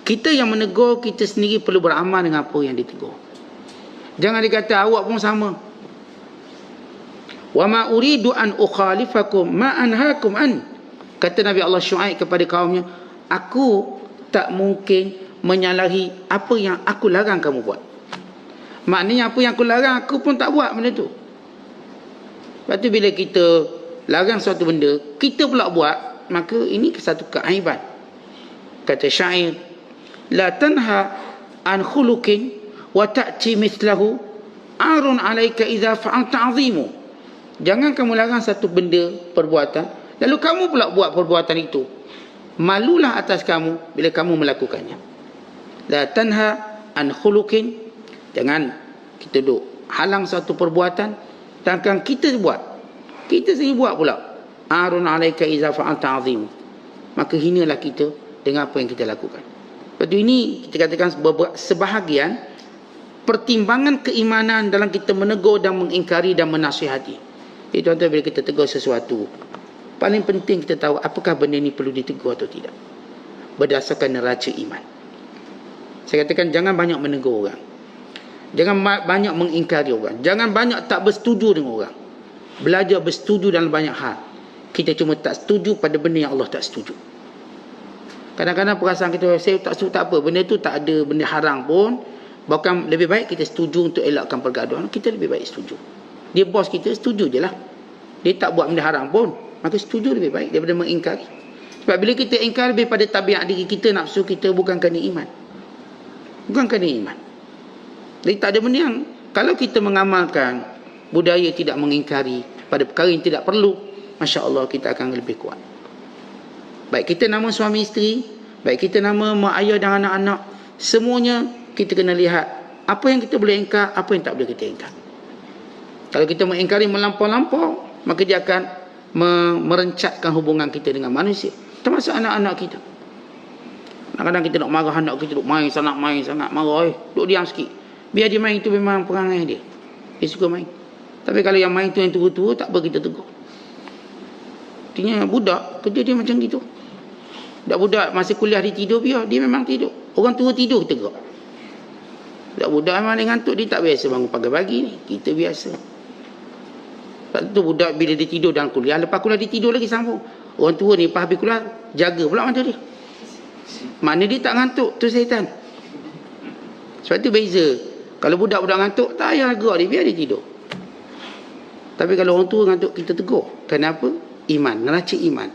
[SPEAKER 1] kita yang menegur, kita sendiri perlu beramal dengan apa yang ditegur. Jangan dikata awak pun sama. Wa ma uridu an ukhalifakum ma anhaakum an. Kata Nabi Allah Syuaib kepada kaumnya, aku tak mungkin menyalahi apa yang aku larang kamu buat. Maknanya apa yang aku larang, aku pun tak buat benda tu. Lepas tu bila kita larang suatu benda, kita pula buat, maka ini satu keaiban. Kata syair, la tanha an khuluqin wa ta'ti mithlahu arun alaika idza fa'alta 'azimu. Jangan kamu larang satu benda, perbuatan, lalu kamu pula buat perbuatan itu. Malulah atas kamu bila kamu melakukannya. La tanha an khuluqin, jangan kita duk halang satu perbuatan, sedangkan kita buat, kita sendiri buat pula. Arun alaika idza fa'alta 'azim. Maka hinalah kita dengan apa yang kita lakukan. Lepas tu ini kita katakan sebahagian pertimbangan keimanan dalam kita menegur dan mengingkari dan menasihati. Itu tuan-tuan, bila kita tegur sesuatu, paling penting kita tahu apakah benda ini perlu ditegur atau tidak, berdasarkan neraca iman. Saya katakan jangan banyak menegur orang. Jangan banyak mengingkari orang. Jangan banyak tak bersetuju dengan orang. Belajar bersetuju dalam banyak hal. Kita cuma tak setuju pada benda yang Allah tak setuju. Kadang-kadang perasaan kita, saya tak setuju, tak apa. Benda tu tak ada benda haram pun. Bahkan lebih baik kita setuju untuk elakkan pergaduhan. Kita lebih baik setuju. Dia bos kita, setuju je lah. Dia tak buat benda haram pun. Maka setuju lebih baik daripada mengingkari. Sebab bila kita ingkar lebih pada tabiat diri kita, nafsu kita, bukan kerana iman. Bukan kerana iman. Jadi tak ada benda yang, kalau kita mengamalkan budaya tidak mengingkari pada perkara yang tidak perlu, Masya Allah kita akan lebih kuat. Baik kita nama suami isteri, baik kita nama mak ayah dan anak-anak, semuanya kita kena lihat apa yang kita boleh ingkar, apa yang tak boleh kita ingkar. Kalau kita mengingkari melampau-lampau, maka dia akan merencatkan hubungan kita dengan manusia, termasuk anak-anak kita. Kadang-kadang kita nak marah anak kita, duk main sangat marah, duk diam sikit. Biar dia main, itu memang perangai dia. Dia suka main. Tapi kalau yang main tu yang tua-tua, tak apa kita tegur. Artinya budak, kerja dia macam gitu. Budak masa kuliah dia tidur, biar dia memang tidur. Orang tua tidur, kita tegur. Budak memang dia ngantuk, dia tak biasa bangun pagi-pagi ni. Kita biasa. Sebab tu budak bila dia tidur dalam kuliah, lepas kuliah dia tidur lagi sambung. Orang tua ni lepas habis kuliah, jaga pula mata dia. Mana dia tak ngantuk, tu syaitan. Sebab tu beza. Kalau budak-budak ngantuk, tak payah gerak dia, biar dia tidur. Tapi kalau orang tua ngantuk, kita tegur. Kenapa? Iman, neraca iman.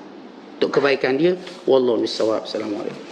[SPEAKER 1] Untuk kebaikan dia. Wallahu a'lam bishawab. Assalamualaikum.